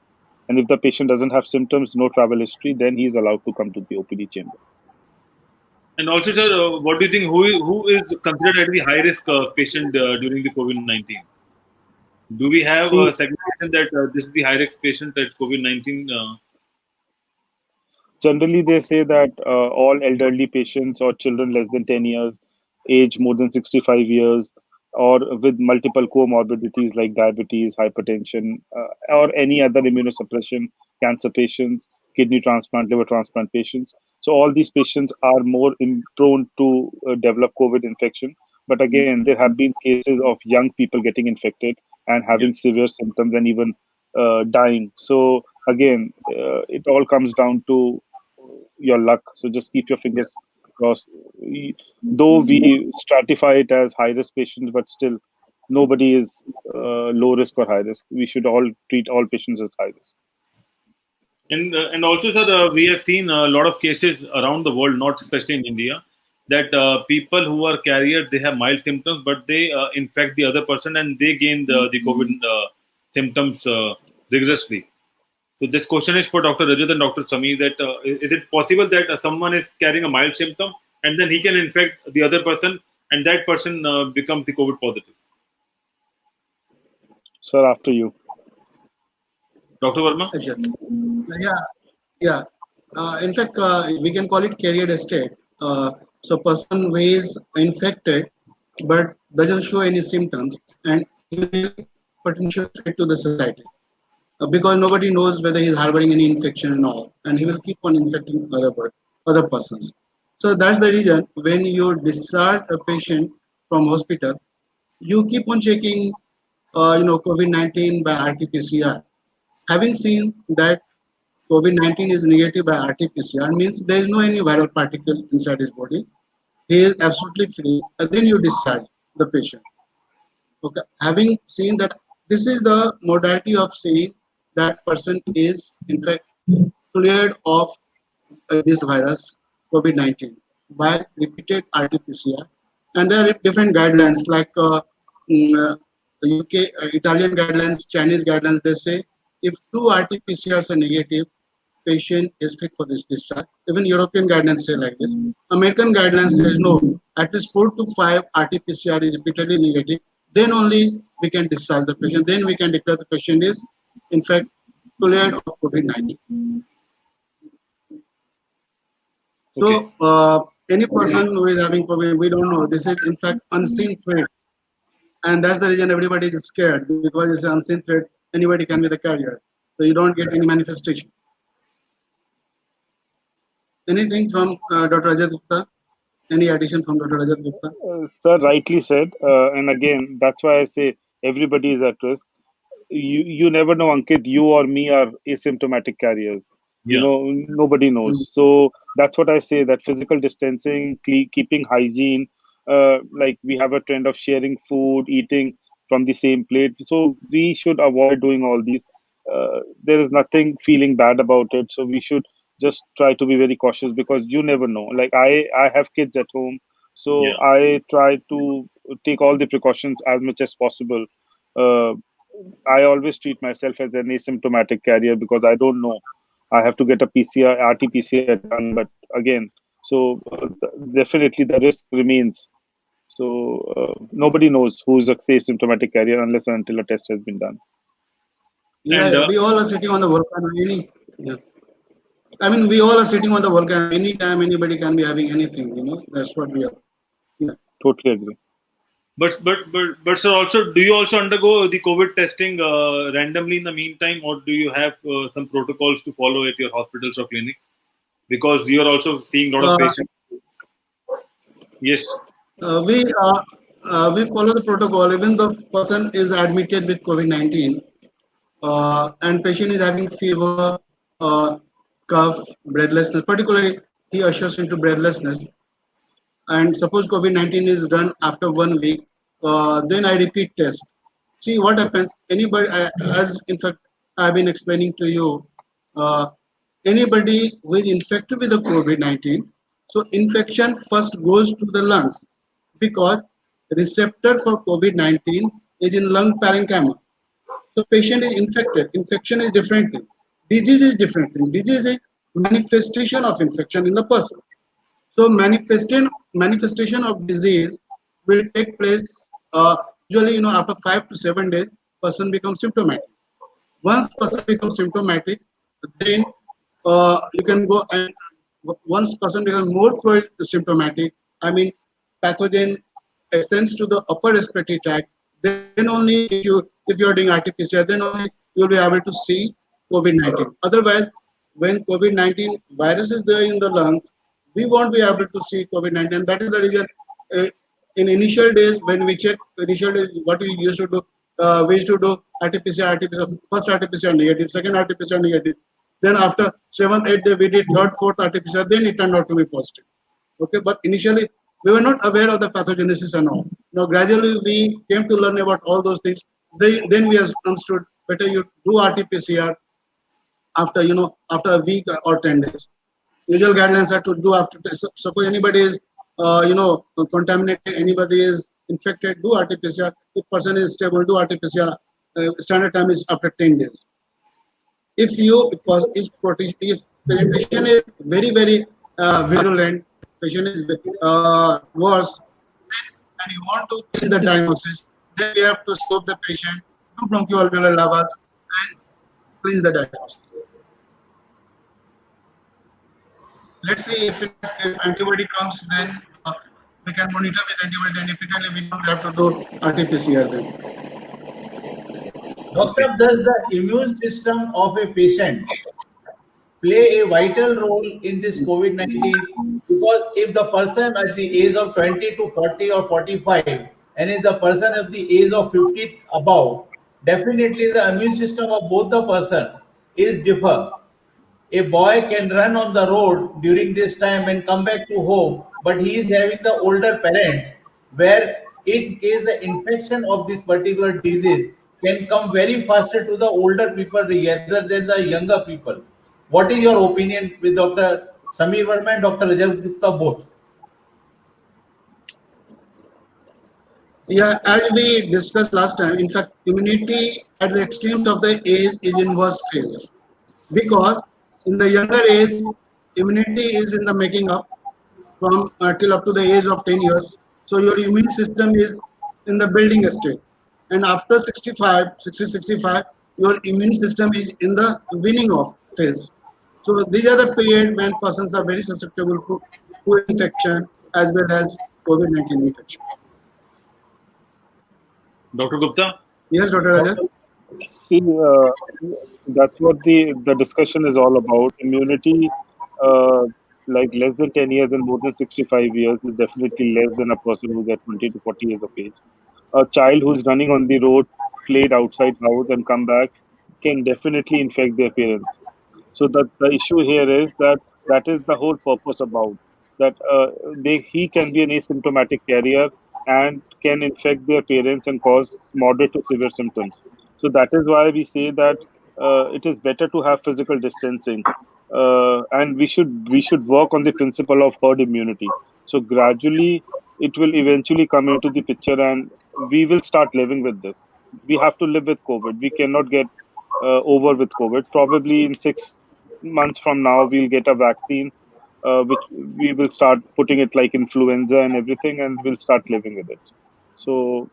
And if the patient doesn't have symptoms, no travel history, then he is allowed to come to the OPD chamber. And also, sir, what do you think? Who is considered as the high risk patient during the COVID-19? Do we have a See, segmentation that this is the high risk patient that's COVID-19? generally, they say that all elderly patients or children less than 10 years, age more than 65 years, or with multiple comorbidities like diabetes, hypertension, or any other immunosuppression, cancer patients, kidney transplant, liver transplant patients. So, all these patients are more prone to develop COVID infection. But again, there have been cases of young people getting infected and Yeah. having severe symptoms and even dying. So, again, it all comes down to your luck. So just keep your fingers crossed. Though we stratify it as high risk patients, but still nobody is low risk or high risk. We should all treat all patients as high risk. And also, sir, we have seen a lot of cases around the world, not especially in India, that people who are carriers, they have mild symptoms, but they infect the other person and they gain the COVID symptoms rigorously. So this question is for Dr. Rajat and Dr. Sami, that is it possible that someone is carrying a mild symptom and then he can infect the other person and that person becomes the COVID positive? Sir, after you. Dr. Verma? Ajay. Yeah, yeah. In fact, we can call it carrier state. So person who is infected but doesn't show any symptoms, and he will be potential threat to the society because nobody knows whether he's harboring any infection and all, and he will keep on infecting other persons. So that's the reason when you discharge a patient from hospital, you keep on checking, COVID-19 by RT-PCR. Having seen that COVID-19 is negative by RT-PCR means there is no any viral particle inside his body. He is absolutely free, and then you discharge the patient. Okay, having seen that, this is the modality of saying that person is in fact cleared of this virus COVID-19 by repeated RT-PCR, and there are different guidelines like UK, Italian guidelines, Chinese guidelines. They say if 2 RT-PCRs are negative, patient is fit for this discharge. Even European guidelines say like this. American guidelines says no, at least 4 to 5 RT-PCR is repeatedly negative. Then only we can discharge the patient. Then we can declare the patient is in fact cleared of COVID-19. Okay. So any person who is having COVID, we don't know. This is in fact unseen threat, and that's the reason everybody is scared because it's an unseen threat. Anybody can be the carrier, so you don't get any manifestation. Anything from Dr. Rajat Gupta? Any addition from Dr. Rajat Gupta? Sir rightly said, and again, that's why I say everybody is at risk. You never know, Ankit. You or me are asymptomatic carriers. Yeah. Nobody knows. So that's what I say. That physical distancing, keeping hygiene. Like we have a trend of sharing food, eating from the same plate. So we should avoid doing all these. There is nothing feeling bad about it. So we should just try to be very cautious because you never know. Like I have kids at home, so Yeah. I try to take all the precautions as much as possible. I always treat myself as an asymptomatic carrier because I don't know. I have to get a PCR, RT-PCR done, but again, so definitely the risk remains. So nobody knows who is a asymptomatic carrier unless and until a test has been done. Yeah, And, we all are sitting on the volcano. Yeah. I mean, we all are sitting on the volcano. Anytime anybody can be having anything. That's what we are. Yeah. Totally agree. But sir, also, do you also undergo the COVID testing randomly in the meantime, or do you have some protocols to follow at your hospitals or clinic? Because you are also seeing a lot of patients. Yes. We follow the protocol. Even the person is admitted with COVID-19, and patient is having fever, cough, breathlessness. Particularly, he ushers into breathlessness. And suppose COVID-19 is done after 1 week, then I repeat test. See what happens. Anybody, as in fact I've been explaining to you, anybody who is infected with the COVID-19, so infection first goes to the lungs because receptor for COVID-19 is in lung parenchyma. So patient is infected. Infection is different thing. Disease is different thing. Disease is manifestation of infection in the person. So manifestation of disease will take place usually after 5 to 7 days. Person becomes symptomatic. Once person becomes symptomatic, then you can go and once person becomes more fluid symptomatic, I mean pathogen extends to the upper respiratory tract. Then only if you are doing RT-PCR, then only you will be able to see COVID-19. Otherwise, when COVID-19 virus is there in the lungs, we won't be able to see COVID-19. That is the reason in initial days when we check initial days, what we used to do, we used to do RT-PCR, first RT-PCR negative, second RT-PCR negative. Then after 7th, 8th day, we did third, fourth RT-PCR. Then it turned out to be positive. Okay, but initially we were not aware of the pathogenesis and all. Now gradually we came to learn about all those things. Then we understood better you do RT-PCR after after a week or 10 days. Usual guidelines are to do after. Suppose anybody is contaminated, anybody is infected, do RT-PCR. If person is stable, do RT-PCR. Standard time is after 10 days. If the patient is very virulent, patient is worse, and you want to change the diagnosis, then we have to stop the patient, do bronchoalveolar lavage, and increase the diagnosis. Let's see if antibody comes, then we can monitor with antibody, and if we don't have to do RT-PCR then. Doctor, does the immune system of a patient play a vital role in this COVID-19? Because if the person at the age of 20 to 40 or 45, and if the person at the age of 50 above, definitely the immune system of both the person is differ. A boy can run on the road during this time and come back to home, but he is having the older parents where in case the infection of this particular disease can come very faster to the older people rather than the younger people. What is your opinion with Dr. Samir Verma and Dr. Rajat Gupta both? Yeah, as we discussed last time, in fact, immunity at the extremes of the age is in worst phase, because in the younger age, immunity is in the making up from till up to the age of 10 years. So your immune system is in the building state. And after 65, 60, 65, your immune system is in the winning of phase. So these are the period when persons are very susceptible to infection as well as COVID-19 infection. Dr. Gupta? Yes, Dr. Rajat? See, that's what the discussion is all about. Immunity, like less than 10 years and more than 65 years, is definitely less than a person who's at 20 to 40 years of age. A child who's running on the road, played outside house and come back, can definitely infect their parents. So the issue here is that is the whole purpose about that he can be an asymptomatic carrier and can infect their parents and cause moderate to severe symptoms. So that is why we say that it is better to have physical distancing, and we should work on the principle of herd immunity. So gradually, it will eventually come into the picture, and we will start living with this. We have to live with COVID. We cannot get over with COVID. Probably in 6 months from now, we'll get a vaccine, which we will start putting it like influenza and everything, and we'll start living with it. So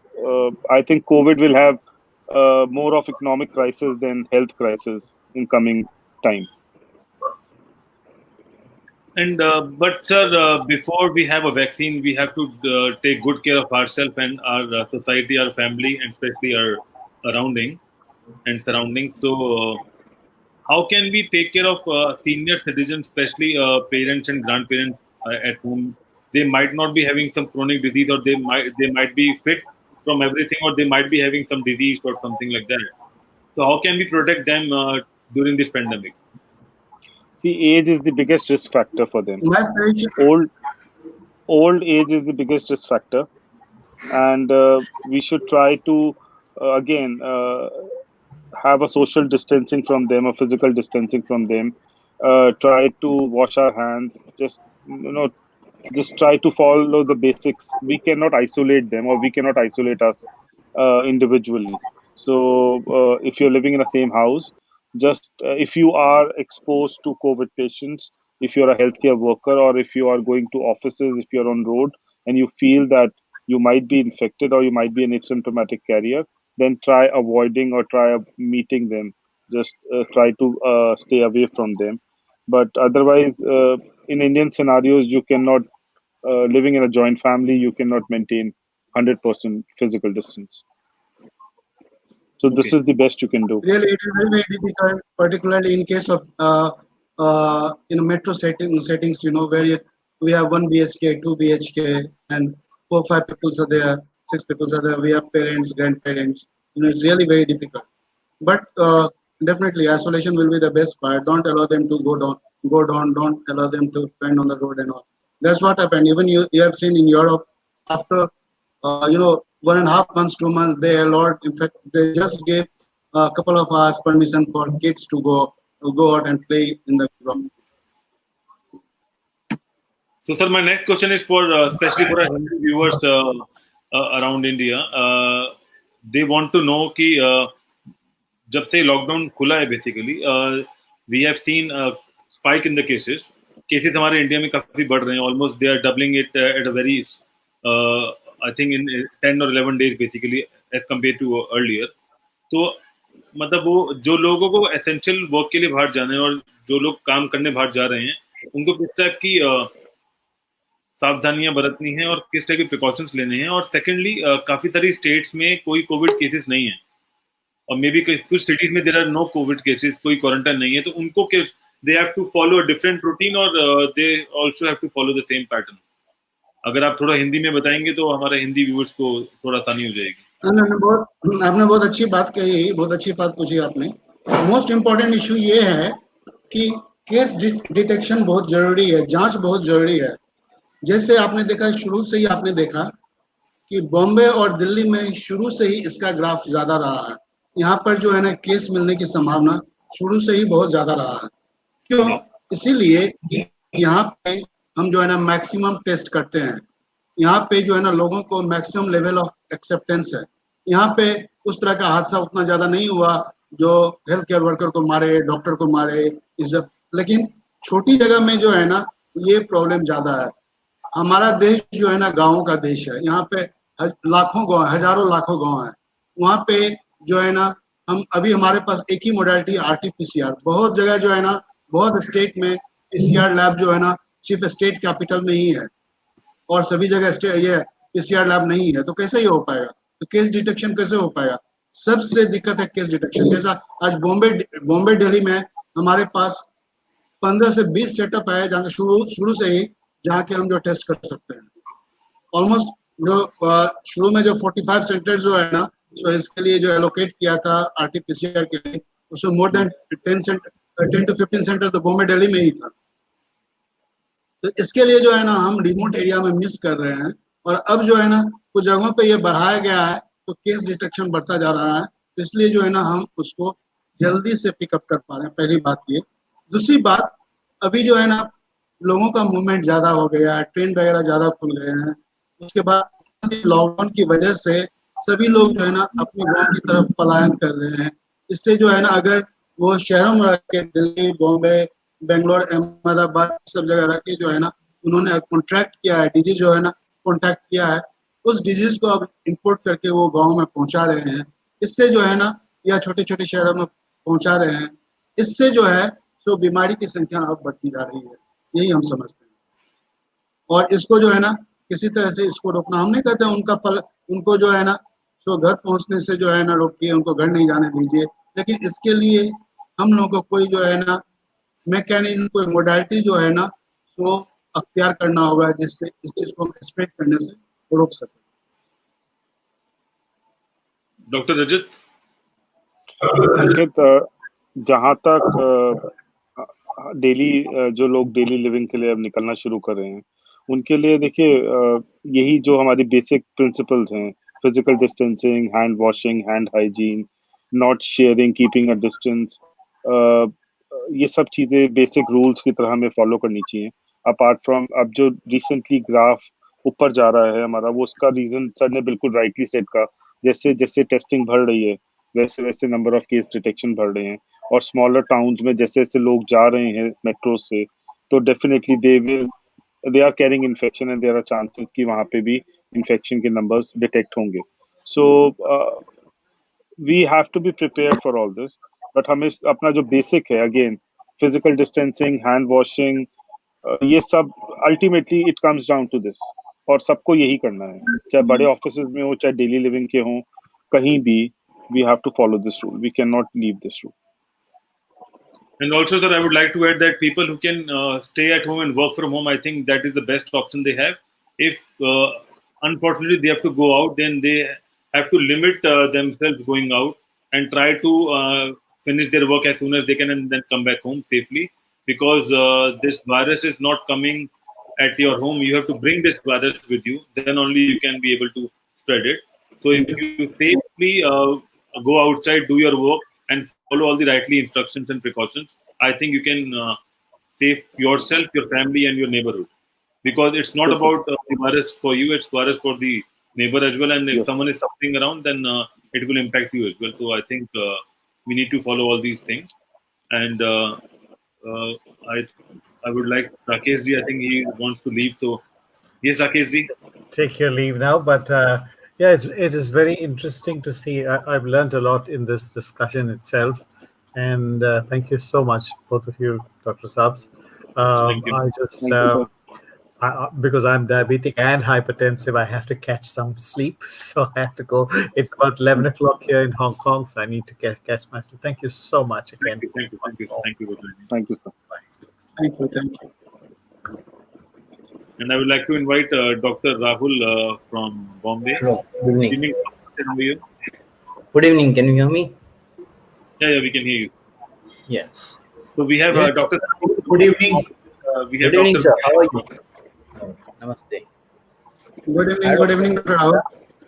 I think COVID will have more of economic crisis than health crisis in coming time. And but sir, before we have a vaccine, we have to take good care of ourselves and our society, our family, and especially our surrounding and surroundings. So, how can we take care of senior citizens, especially parents and grandparents at home? They might not be having some chronic disease, or they might be fit from everything, or they might be having some disease or something like that. So, how can we protect them during this pandemic? See, age is the biggest risk factor for them. My suggestion, Old age is the biggest risk factor, and we should try to again have a social distancing from them, a physical distancing from them. Try to wash our hands. Just try to follow the basics. We cannot isolate them, or we cannot isolate us individually. So if you're living in the same house, just if you are exposed to COVID patients, if you're a healthcare worker, or if you are going to offices, if you're on road and you feel that you might be infected or you might be an asymptomatic carrier, then try avoiding or try meeting them. Just try to stay away from them. But otherwise, in Indian scenarios, you cannot, living in a joint family, you cannot maintain 100% physical distance. So this is the best you can do. really, it is very, very difficult, particularly in case of in metro settings, where we have 1 BHK, 2 BHK, and 4, 5 people are there, 6 people are there. We have parents, grandparents. It's really very difficult. But definitely, isolation will be the best part. Don't allow them to go down. Don't allow them to spend on the road and all. That's what happened. Even you have seen in Europe, after 1.5 months, 2 months, they allowed. In fact, they just gave a couple of hours permission for kids to go out and play in the ground. So, sir, my next question is for especially for our viewers around India. They want to know कि जब से lockdown खुला है basically we have seen spike in the cases हमारे India में काफी बढ़ रहे हैं. Almost they are doubling it at a very I think in 10 or 11 days basically as compare to earlier. तो मतलब वो जो लोगों को एसेंशियल वर्क के लिए बाहर जाना है और जो लोग काम करने बाहर जा रहे हैं उनको किस टाइप की सावधानियां बरतनी है और किस टाइप के प्रिकॉशंस लेने हैं। और सेकेंडली काफी सारी स्टेट्स में कोई कोविड केसेस नहीं है और मे बी कुछ सिटीज में there are no covid cases, कोई क्वारंटाइन नहीं है, तो उनको they have to follow a different routine और they also have to follow the same pattern. अगर आप थोड़ा हिंदी में बताएंगे तो हमारे हिंदी व्यूअर्स को थोड़ा आसानी हो जाएगी। आपने बहुत अच्छी बात कही, बहुत अच्छी बात पूछी आपने। मोस्ट इम्पोर्टेंट इशू ये है कि केस डिटेक्शन बहुत जरूरी है, जांच बहुत जरूरी है। जैसे आपने देखा, शुरू से ही आपने देखा कि बॉम्बे और दिल्ली में शुरू से ही इसका ग्राफ ज्यादा रहा है। यहाँ पर जो है ना केस मिलने की संभावना शुरू से ही बहुत ज्यादा रहा है। क्यों? इसीलिए कि यहाँ पे हम जो है ना मैक्सिमम टेस्ट करते हैं। यहाँ पे जो है ना लोगों को मैक्सिमम लेवल ऑफ एक्सेप्टेंस है। यहाँ पे उस तरह का हादसा उतना ज्यादा नहीं हुआ जो हेल्थ केयर वर्कर को मारे, डॉक्टर को मारे, इस सब। लेकिन छोटी जगह में जो है ना ये प्रॉब्लम ज्यादा है। हमारा देश जो है ना गाँव का देश है। यहाँ पे लाखों गाँव, हजारों लाखों गाँव है। वहाँ पे जो है ना हम अभी हमारे पास एक ही मोडालिटी RT-PCR। बहुत जगह जो है ना, बहुत स्टेट में PCR लैब जो है ना सिर्फ स्टेट कैपिटल में ही है और सभी जगह ये PCR लैब नहीं है। तो कैसे ये हो पाएगा? तो केस डिटेक्शन कैसे हो पाएगा? सबसे दिक्कत है केस डिटेक्शन। जैसा आज बॉम्बे दिल्ली में हमारे पास 15 से 20 सेटअप है जहाँ शुरू से ही जहाँ के हम जो टेस्ट कर सकते हैं। ऑलमोस्ट जो शुरू में जो 45 सेंटर जो है ना, तो इसके लिए जो एलोकेट किया था RT-PCR के लिए, उसमें मोर देन 10 to 15 सेंटर तो बॉम्बे दिल्ली में ही था। तो इसके लिए जो है ना हम रिमोट एरिया में मिस कर रहे हैं। और अब जो है ना कुछ जगहों पे ये बढ़ाया गया है तो केस डिटेक्शन बढ़ता जा रहा है। तो इसलिए जो है ना हम उसको जल्दी से पिकअप कर पा रहे हैं। पहली बात ये। दूसरी बात, अभी जो है ना लोगों का मूवमेंट ज्यादा हो गया है, ट्रेन वगैरह ज्यादा खुल गए हैं। उसके बाद लॉकडाउन की वजह से सभी लोग जो है ना अपने गाँव की तरफ पलायन कर रहे हैं। इससे जो है ना अगर वो शहरों में रह के, दिल्ली, बॉम्बे, बेंगलोर, अहमदाबाद सब जगह रह के जो है ना उन्होंने कॉन्ट्रैक्ट किया है, डिजीज जो है ना कॉन्टैक्ट किया है, उस डिजीज को अब इंपोर्ट करके वो गांव में पहुंचा रहे हैं। इससे जो है ना या छोटे छोटे शहरों में पहुंचा रहे हैं। इससे जो है तो बीमारी की संख्या अब बढ़ती जा रही है, यही हम समझते हैं। और इसको जो है ना किसी तरह से इसको रोकना, हम नहीं कहते उनको जो है ना तो घर पहुंचने से जो है ना रोकिए, उनको घर नहीं जाने दीजिए। लेकिन इसके लिए हम लोगों को कोई जो है ना मैकेनिज्म, कोई मोडालिटी जो है ना वो अख्तियार करना होगा जिससे इस चीज को हम स्प्रेड करने से रोक सके। डॉक्टर रजत। अंकित, जहाँ तक डेली जो लोग डेली लिविंग के लिए अब निकलना शुरू कर रहे हैं उनके लिए देखिए, यही जो हमारी बेसिक प्रिंसिपल्स हैं, physical distancing, hand washing, hand hygiene, not sharing, keeping a distance, ये सब चीजें बेसिक रूल्स की तरह हमें फॉलो करनी चाहिए। अपार्ट फ्रॉम अब जो रिसेंटली ग्राफ ऊपर जा रहा है हमारा, वो उसका रीजन सर ने बिल्कुल राइटली सेट कहा। जैसे जैसे टेस्टिंग बढ़ रही है वैसे वैसे नंबर ऑफ केस डिटेक्शन बढ़ रहे हैं। और स्मॉलर टाउन्स में जैसे जैसे लोग जा रहे हैं मेट्रो से, तो definitely they are carrying infection and there are chances कि वहां पे भी इन्फेक्शन के नंबर्स डिटेक्ट होंगे। So we have to be prepared for all this. But हमें अपना जो बेसिक है, again physical distancing, hand washing, ये सब ultimately it comes down to this. और सबको यही करना है, चाहे बड़े ऑफिस में हो, चाहे डेली लिविंग के हों, कहीं भी we have to follow this rule. We cannot leave this rule. And also, sir, I would like to add that people who can stay at home and work from home, I think that is the best option they have. If unfortunately they have to go out, then they have to limit themselves going out and try to finish their work as soon as they can and then come back home safely. Because this virus is not coming at your home. You have to bring this virus with you. Then only you can be able to spread it. So if you safely go outside, do your work, and follow all the rightly instructions and precautions, I think you can save yourself, your family, and your neighborhood. Because it's not about the virus for you; it's virus for the neighbor as well. And if someone is suffering around, then it will impact you as well. So I think we need to follow all these things. And I would like Rakesh ji. I think he wants to leave. So yes, Rakesh ji. Take your leave now, but Yeah, it is very interesting to see. I've learned a lot in this discussion itself, and thank you so much, both of you, Dr. Sabs. Thank you. I just Thank you, sir. because I'm diabetic and hypertensive, I have to catch some sleep, so I have to go. It's about 11 o'clock here in Hong Kong, so I need to catch my sleep. Thank you so much again. Thank you. Thank you for joining. Thank you, sir. Thank you. Thank you. And I would like to invite Dr. Rahul from Bombay. Hello. Good Good evening. evening. How are you? Good evening. Can you hear me? Yeah, we can hear you. Yeah. So we have Yeah. Dr. Good evening. We have Good evening, Dr. sir. How are you? Namaste. Good evening, Dr. Rahul.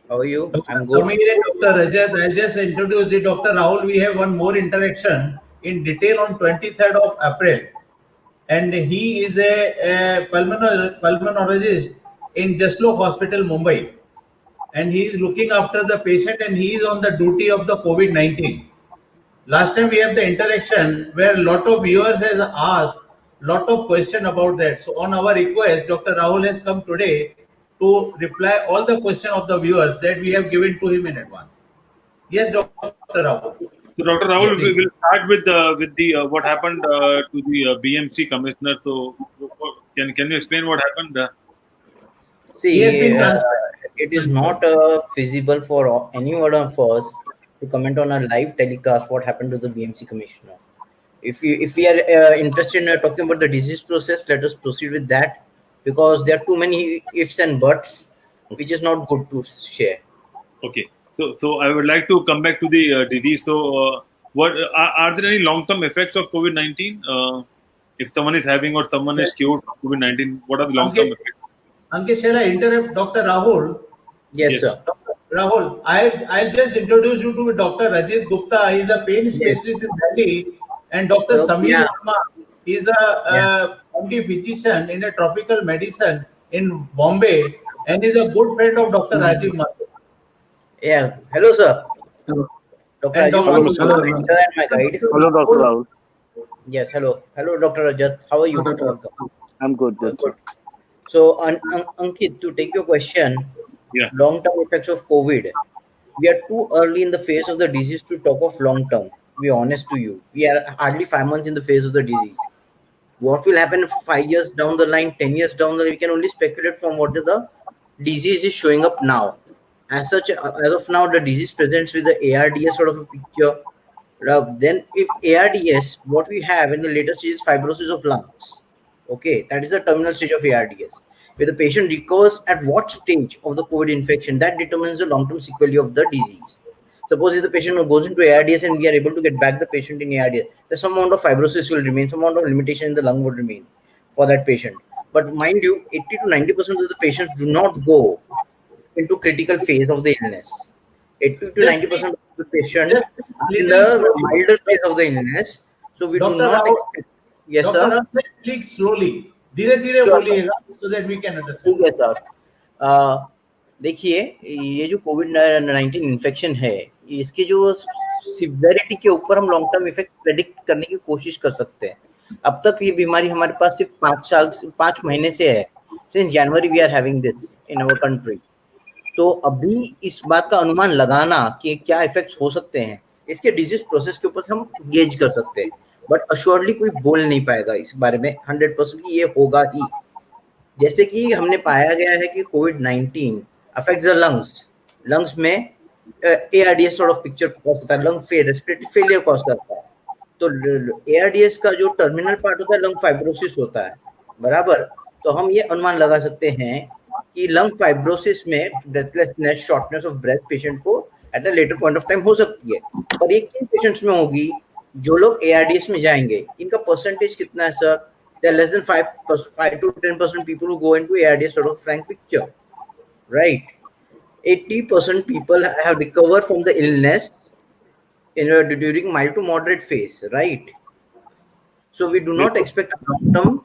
How are you? Dr. I'm good. Samir and Dr. Rajat, I just introduced you. Dr. Rahul, we have one more interaction in detail on 23rd of April. And he is a pulmonologist in Jaslok Hospital, Mumbai. And he is looking after the patient and he is on the duty of the COVID-19. Last time we have the interaction where a lot of viewers has asked lot of question about that. So on our request, Dr. Rahul has come today to reply all the question of the viewers that we have given to him in advance. Yes, Dr. Rahul. So, Dr. Rahul, we Please. will start with the what happened to the BMC commissioner. So, can you explain what happened? See, He has been transferred. it is not feasible for any one of us to comment on a live telecast what happened to the BMC commissioner. If we are interested in talking about the disease process, let us proceed with that, because there are too many ifs and buts, which is not good to share. Okay. So I would like to come back to the disease. So, what are there any long-term effects of COVID-19? If someone is having or someone is cured from COVID-19, what are the long-term effects? Ankit, shall I interrupt Dr. Rahul? Yes, Yes. sir. Rahul, I'll just introduce you to Dr. Rajit Gupta. He's a pain specialist in Delhi, and Dr. Samir Yeah. Verma is a MD physician in a tropical medicine in Bombay, and is a good friend of Dr. Rajiv Mathur. Yeah. Hello, sir. Hello. Dr. And Rajiv Dr. Mathur, Hello, my mentor and my guide. Hello, Dr. Rahul. Yes, hello. Hello, Dr. Rajat. How are you? Dr. Welcome. I'm good. Good, sir. So, Ankit, to take your question, Yeah. long-term effects of COVID. We are too early in the phase of the disease to talk of long-term. To be honest to you, we are hardly 5 months in the phase of the disease. What will happen 5 years down the line, 10 years down the line? We can only speculate from what the disease is showing up now. As such, as of now, the disease presents with the ARDS sort of a picture. Then, if ARDS, what we have in the later stage is fibrosis of lungs. Okay, that is the terminal stage of ARDS. Where the patient recovers at what stage of the COVID infection, that determines the long-term sequelae of the disease. Suppose if the patient goes into ARDS and we are able to get back the patient in ARDS, there's some amount of fibrosis will remain, some amount of limitation in the lung would remain for that patient. But mind you, 80 to 90% of the patients do not go into critical phase of the illness. 80 to 90% of the patients Just are in little the slowly. milder phase of the illness. So we do Dr. not Rahul, expect. Yes, Dr. sir. Rahul, let's speak slowly. धीरे धीरे Sure, बोलिएगा so that we can understand. ठीक है sir. देखिए, ये जो कोविड-19 infection है, इसके जो सिवियरिटी के ऊपर हम लॉन्ग टर्म इफेक्ट प्रेडिक्ट करने की कोशिश कर सकते हैं. अब तक ये बीमारी हमारे पास सिर्फ 5 महीने से है. Since January we are having this in our country. तो अभी इस बात का अनुमान लगाना कि क्या इफेक्ट्स हो सकते हैं, इसके डिजीज प्रोसेस के ऊपर से हम गेज कर सकते हैं. बट अश्योरली कोई बोल नहीं पाएगा इस बारे में 100% कि ये होगा ही. जैसे कि हमने पाया गया है कि कोविड-19 अफेक्ट्स द लंग्स में ARDS sort of picture cause करता है, लंग रेस्पिरेटरी फेलियर कॉज करता है. तो ARDS का जो टर्मिनल पार्ट होता है लंग फाइब्रोसिस होता है, बराबर. तो हम ये अनुमान लगा सकते हैं कि लंग फाइब्रोसिस में breathlessness, shortness of breath patient को at a later point of time हो सकती है. और ये किन पेशेंट्स में होगी? जो लोग ARDS में जाएंगे, इनका परसेंटेज कितना है sir? There are less than 5 to 10% people who go into ARDS sort of frank picture, right? 80% people have recovered from the illness during mild to moderate phase, right? So we do not expect long term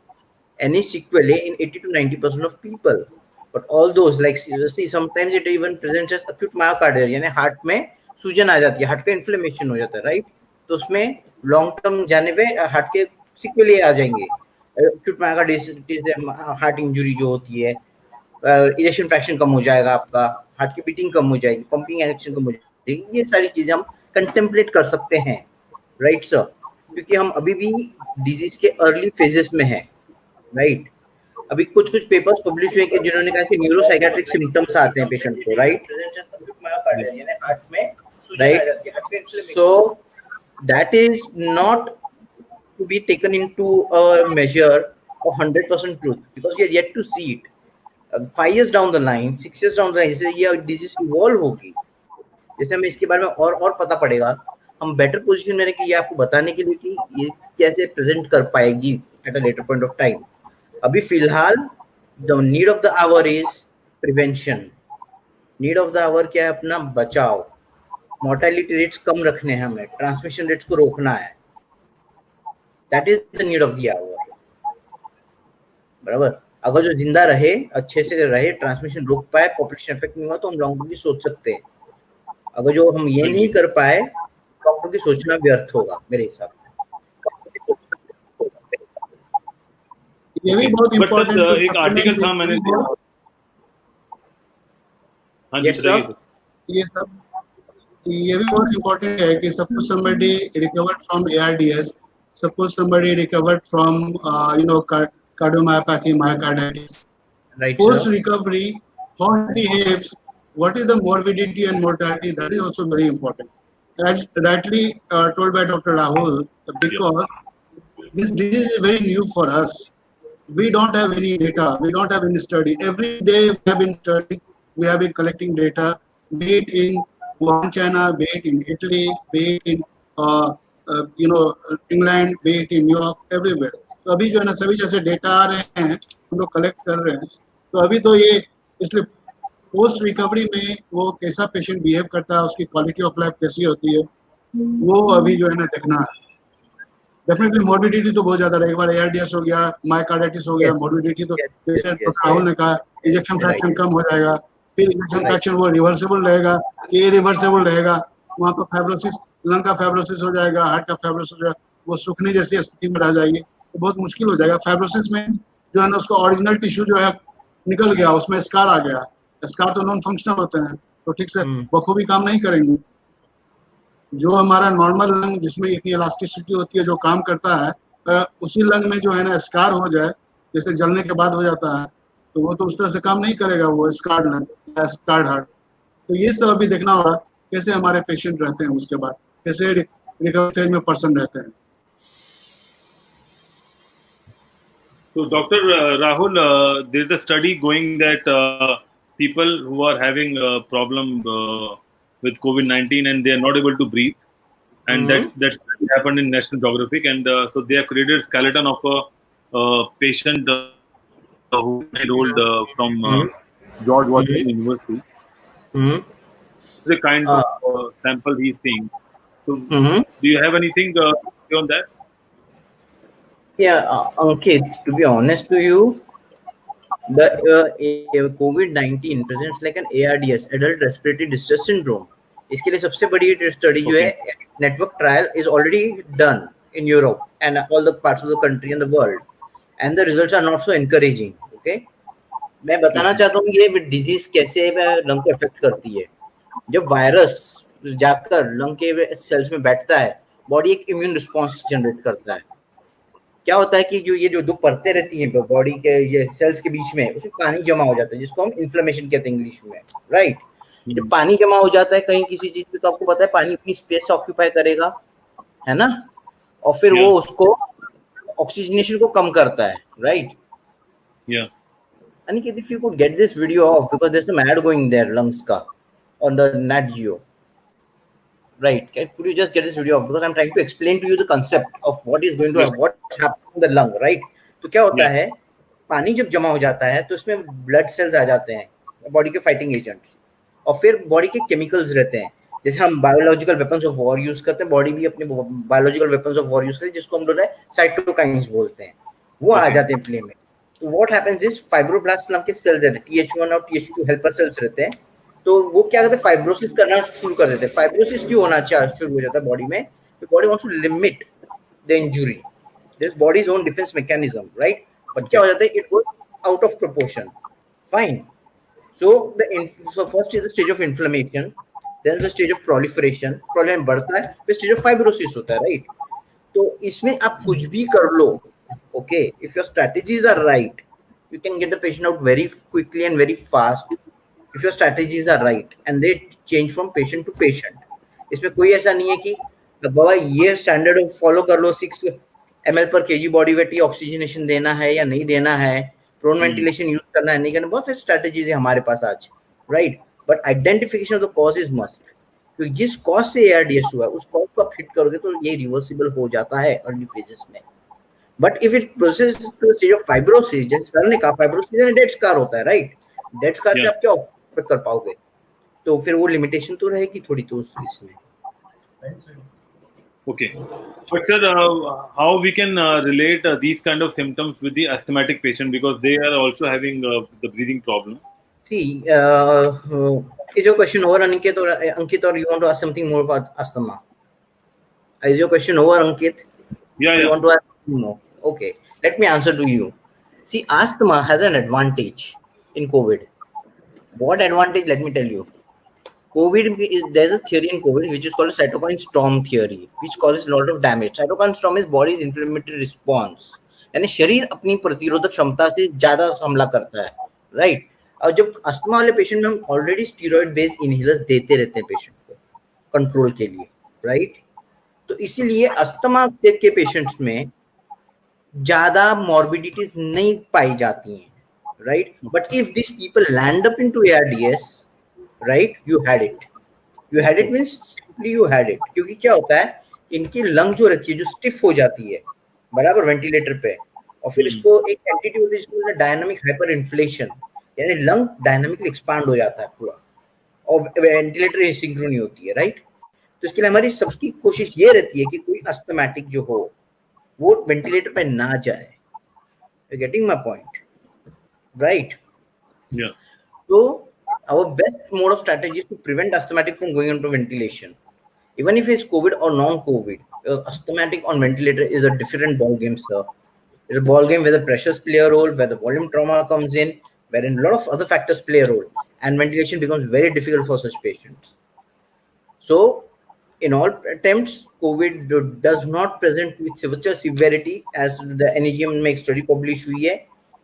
any sequelae in 80 to 90% of people. But all those, like see, sometimes it even presents as acute myocardial, यानी heart में सूजन आ जाती है, heart का inflammation हो जाता है, right? तो उसमें लॉन्ग टर्म जाने पे हार्ट के सिक्वेले आ जाएंगे. एक्यूट मायोकार्डिटिस, हार्ट इंजरी जो होती है, इजेक्शन फ्रैक्शन कम हो जाएगा आपका, हार्ट की बीटिंग कम हो जाएगी, पंपिंग एक्शन कम हो जाएगी। ये सारी चीजें हम कंटेम्पलेट कर सकते हैं, राइट सर, क्योंकि हम अभी भी डिजीज के अर्ली फेजेस में हैं, राइट। अभी कुछ पेपर्स पब्लिश हुए कि जिन्होंने कहा कि न्यूरोसाइकियाट्रिक सिम्टम्स आते हैं पेशेंट को, राइट, हार्ट में, right. So that is not to be taken into a measure of 100% truth, because we are yet to see it. 5 years down the line, 6 years down the line, जैसे ये disease evolve होगी, जैसे हमें इसके बारे में और पता पड़ेगा, हम बेटर पोजीशन में रहेंगे ये आपको बताने के लिए कि ये कैसे प्रेजेंट कर पाएगी at a later point of time. अभी फिलहाल the need of the hour is prevention. Need of the hour क्या है? अपना बचाव, मोर्टेलिटी रेट्स कम रखने हैं, हमें ट्रांसमिशन रेट्स को रोकना है। That is the need of the hour, बराबर। अगर जो जिंदा रहे, अच्छे से रहे, ट्रांसमिशन रोक पाए, पॉपुलेशन इफेक्ट नहीं हुआ, तो हम लॉन्ग टर्म की सोच सकते हैं। अगर जो हम ये नहीं कर पाए, लॉन्ग टर्म की सोचना व्यर्थ होगा मेरे हिसाब से। ये भी बहुत इम्पोर्टेंट एक आर्टिकल था मैंने, हाँ जी बताइए। ये भी बहुत इम्पोर्टेंट है कि suppose somebody recovered from ARDS, suppose somebody recovered from cardiomyopathy, myocarditis. Right, Post recovery, how it behaves, what is the morbidity and mortality, that is also very important. As rightly told by Dr. Rahul, because this disease is very new for us. We don't have any data, we don't have any study. Every day we have been studying, we have been collecting data, be it in Wuhan, China, be it in Italy, be it in England, be it in Europe, everywhere. तो अभी जो है ना सभी जैसे data आ रहे हैं, हम लोग कलेक्ट कर रहे हैं, तो अभी तो ये इसलिए पोस्ट रिकवरी में वो कैसा पेशेंट बिहेव करता है, उसकी क्वालिटी ऑफ लाइफ कैसी होती है, वो अभी जो है ना देखना है। डेफिनेटली मोर्बिडिटी तो बहुत ज्यादा है। एक बार एआरडीएस हो गया, मायोकार्डाइटिस हो गया, मोर्बिडिटी तो जैसे राहुल ने कहा, इजेक्शन फ्रैक्शन कम हो जाएगा, फिर इजेक्शन फ्रैक्शन वो रिवर्सेबल रहेगा, ये रिवर्सेबल रहेगा, वहाँ पर फाइब्रोसिस, लंग का फाइब्रोसिस हो जाएगा, हार्ट का फाइब्रोसिस हो जाएगा, वो सूखने जैसी स्थिति में रह जाएगी, तो बहुत मुश्किल हो जाएगा। फाइब्रोसिस में जो है ना उसका ओरिजिनल टिश्यू जो है निकल गया, उसमें स्कार आ गया। स्कार तो नॉन फंक्शनल होते हैं, तो ठीक से बखूबी काम नहीं करेंगे। जो हमारा नॉर्मल लंग जिसमें इतनी इलास्टिसिटी होती है, जो काम करता है, उसी लंग में जो है ना स्कार हो जाए, जैसे जलने के बाद हो जाता है, तो वो तो उस तरह से काम नहीं करेगा, वो स्कार्ड लंग या स्कार्ड हार्ट। तो ये सब अभी देखना होगा कैसे हमारे पेशेंट रहते हैं, उसके बाद कैसे रिकवरी फेज में पर्सन रहते हैं। So, Dr. Rahul, there is a study going that people who are having a problem with COVID-19 and they are not able to breathe, and that's happened in National Geographic, and so they have created a skeleton of a patient who enrolled from George Washington University. The kind of sample he's seeing. So, do you have anything on that? Yeah, okay. To be honest to you, the COVID-19 presents like an ARDS, Adult Respiratory Distress Syndrome. इसके लिए सबसे बड़ी study जो है, network trial is already done in Europe and all the parts of the country and the world, and the results are not so encouraging. Okay, मैं बताना चाहता हूँ ये डिजीज कैसे लंग को अफेक्ट करती है। जब वायरस जाकर लंग के सेल्स में बैठता है, बॉडी एक इम्यून रिस्पॉन्स जनरेट करता है। क्या होता है कि जो दो परतें रहती हैं बॉडी के ये सेल्स के बीच में, उसमें पानी जमा हो जाता है, जिसको हम इन्फ्लेमेशन कहते हैं इंग्लिश में, राइट। जब पानी जमा हो जाता है कहीं किसी चीज पे, तो आपको पता है पानी अपनी स्पेस ऑक्यूपाई करेगा, है ना, और फिर वो उसको ऑक्सीजनेशन को कम करता है, right. Aniket, if you could get this video off, because there's some ad going there, lungs ka, on the Nat Geo. Right? Could you just get this video off? Because I'm trying to explain to you the concept of what is going to happen, what's happening in the lung, right? तो क्या होता है, पानी जब जमा हो जाता है तो इसमें ब्लड सेल्स आ जाते हैं, बॉडी के फाइटिंग एजेंट्स, और फिर बॉडी के केमिकल्स रहते हैं। जैसे हम biological weapons of war use करते हैं, बॉडी भी अपने biological weapons of war use करती है, जिसको हम लोग साइटोकाइन्स बोलते हैं, वो आ जाते हैं प्ले में। तो व्हाट हैपेंस इज, फाइब्रोब्लास्ट नाम के सेल्स रहते हैं, TH1 और TH2 हेल्पर सेल्स रहते हैं, तो वो क्या करते हैं, फाइब्रोसिस करना शुरू कर देते हैं। फाइब्रोसिस क्यों होना शुरू हो जाता है बॉडी में, तो body wants to limit the injury, this body's own defence mechanism, right. But क्या हो जाता है, it goes out of proportion, fine. So first is the stage of inflammation, then the stage of proliferation, problem बढ़ता है, फिर stage of fibrosis होता है, right? तो इसमें आप कुछ भी कर लो, okay, if your strategies are right, you can get the patient out very quickly and very fast. If your strategies are right and they change from patient to patient. इसमें कोई ऐसा नहीं है कि बाबा ये स्टैंडर्ड फॉलो कर लो, 6 ml पर kg body weight, ये ऑक्सीजनेशन देना है या नहीं देना है, प्रोन वेंटिलेशन यूज करना है नहीं करना, बहुत सारी स्ट्रेटजीज है हमारे पास आज, right? But identification of the cause is must, क्योंकि जिस कॉज से ARDS हुआ उस कॉज को आप हिट करोगे तो ये रिवर्सिबल हो जाता है अर्ली फेजेस में. But if it process to stage of fibrosis, जैसे सर ने कहा फाइब्रोसिस डेड स्कार होता है, राइट? डेड स्कार से आप क्या ऑपरेट कर पाओगे? तो फिर वो लिमिटेशन तो रहेगी थोड़ी तो इसमें. Okay, but sir, how we can relate these kind of symptoms with the asthmatic patient, because they are also having the breathing problem? See, is your question over, Ankit, or you want to ask something more about asthma? Is your question over, Ankit? Yeah. You want to ask more? Okay, let me answer to you. See, asthma has an advantage in COVID. What advantage? Let me tell you. There's a theory in COVID which is called cytokine storm theory, which causes a lot of damage. Cytokine storm is body's inflammatory response. यानी शरीर अपनी प्रतिरोधक क्षमता से ज्यादा हमला करता है, राइट? और जब अस्थमा वाले पेशेंट में हम ऑलरेडी स्टीरॉइड बेस्ड इनहेलर्स देते रहते हैं पेशेंट को कंट्रोल के लिए, राइट? तो इसीलिए अस्थमा के पेशेंट्स में ज्यादा मॉर्बिडिटीज नहीं पाई जाती हैं, right? But if this people land up into ARDS, right, you had it means simply you had it. क्योंकि क्या होता है, इनकी लंग जो रहती है जो स्टिफ हो जाती है बराबर वेंटिलेटर पे, और फिर इसको एक एंटिटी होती है जिसको डायनामिक हाइपर इन्फ्लेशन, यानी लंग डायनामिकली एक्सपांड हो जाता है पूरा और वेंटिलेटर सिंक्रोनी होती है, राइट? तो इसके लिए हमारी सबकी कोशिश ये रहती है कि कोई अस्थमैटिक जो हो वो वेंटिलेटर पे ना जाए. You getting my point, right? Yeah. So our best mode of strategy is to prevent asthmatic from going into ventilation. Even if it's COVID or non-COVID, asthmatic on ventilator is a different ball game, sir. It's a ball game where the pressures play a role, where the volume trauma comes in, wherein a lot of other factors play a role, and ventilation becomes very difficult for such patients. So, in all attempts, COVID does not present with such a severity as the NEGM में एक study published हुई है,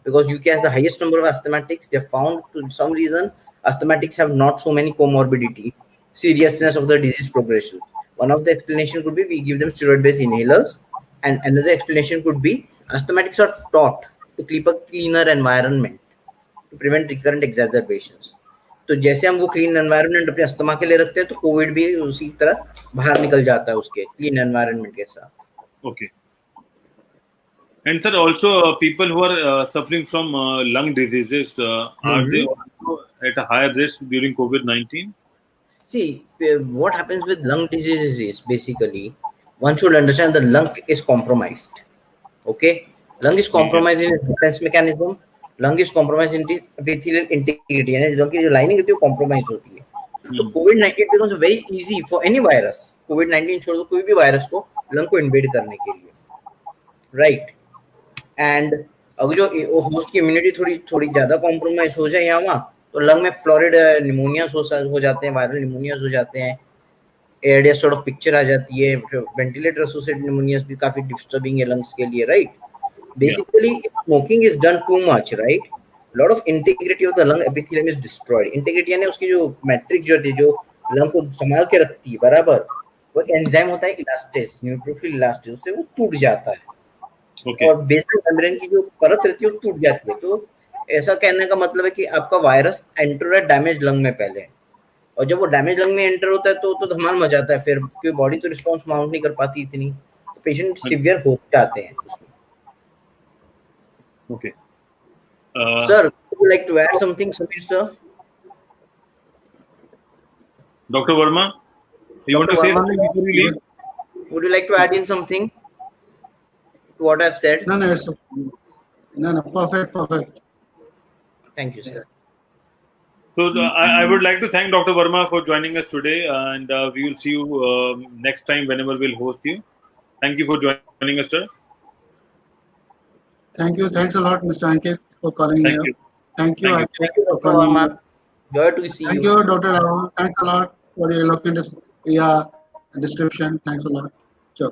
because UK has the highest number of asthmatics. They found to some reason asthmatics have not so many comorbidity, seriousness of the disease progression. One of the explanation could be we give them steroid-based inhalers, and another explanation could be asthmatics are taught to keep a cleaner environment to prevent recurrent exacerbations. तो जैसे हम वो clean environment अपने asthma के लिए रखते हैं, तो कोविड भी उसी तरह बाहर निकल जाता है उसके क्लीन एनवायरनमेंट के साथ. Okay. And sir, also people who are suffering from lung diseases, are they also at a higher risk during COVID-19? See, what happens with lung diseases is basically one should understand the lung is compromised. Okay, lung is compromised in its defense mechanism. Lung is compromised in its epithelial integrity, and lung की जो lining होती है वो compromise होती है. तो COVID-19 becomes very easy for any virus. COVID-19 छोड़ दो, कोई भी वायरस को लंग को इन्वेड करने के लिए, राइट? एंड अगर जो होस्ट की इम्यूनिटी थोड़ी ज्यादा कॉम्प्रोमाइज हो जाए यहाँ तो लंग में फ्लोरिड निमोनियाज हो जाते हैं, वायरल निमोनियाज हो जाते हैं, ARDS सॉर्ट ऑफ पिक्चर आ जाती है, वेंटिलेटर एसोसिएटेड निमोनियाज भी काफी डिस्टर्बिंग है लंग्स के लिए, right? Basically smoking is done too much, right? Lot of integrity of the lung epithelium is destroyed. Integrity यानी उसकी जो मैट्रिक्स जो होती है जो लंग को संभाल के रखती है बराबर, वो एंजाइम होता है इलास्टेस, न्यूट्रोफिल इलास्टेस, उससे वो टूट जाता है. Okay. और बेसल मेम्ब्रेन की जो परत रहती है वो टूट जाती है. तो ऐसा कहने का मतलब है कि आपका वायरस एंटर है डैमेज लंग में पहले, और जब वो डैमेज लंग में एंटर होता है तो धमाल मचाता है, फिर क्योंकि बॉडी तो रिस्पांस माउंट नहीं कर पाती इतनी, तो पेशेंट सीवियर हो जाते हैं उसमें. Okay. Sir, would you like to add something, Samir sir? Dr. Verma, you want to say something before we leave? Would you like to add in something to what I've said? No, perfect. Thank you, sir. So I would like to thank Dr. Verma for joining us today, and we will see you next time whenever we'll host you. Thank you for joining us, sir. Thank you. Thanks a lot, Mr. Ankit, for calling me. Thank you. Thank you, Thank Ankit, for calling me. Joy to see Thank you, Dr. Rao. Thanks a lot for your eloquent description. Thanks a lot.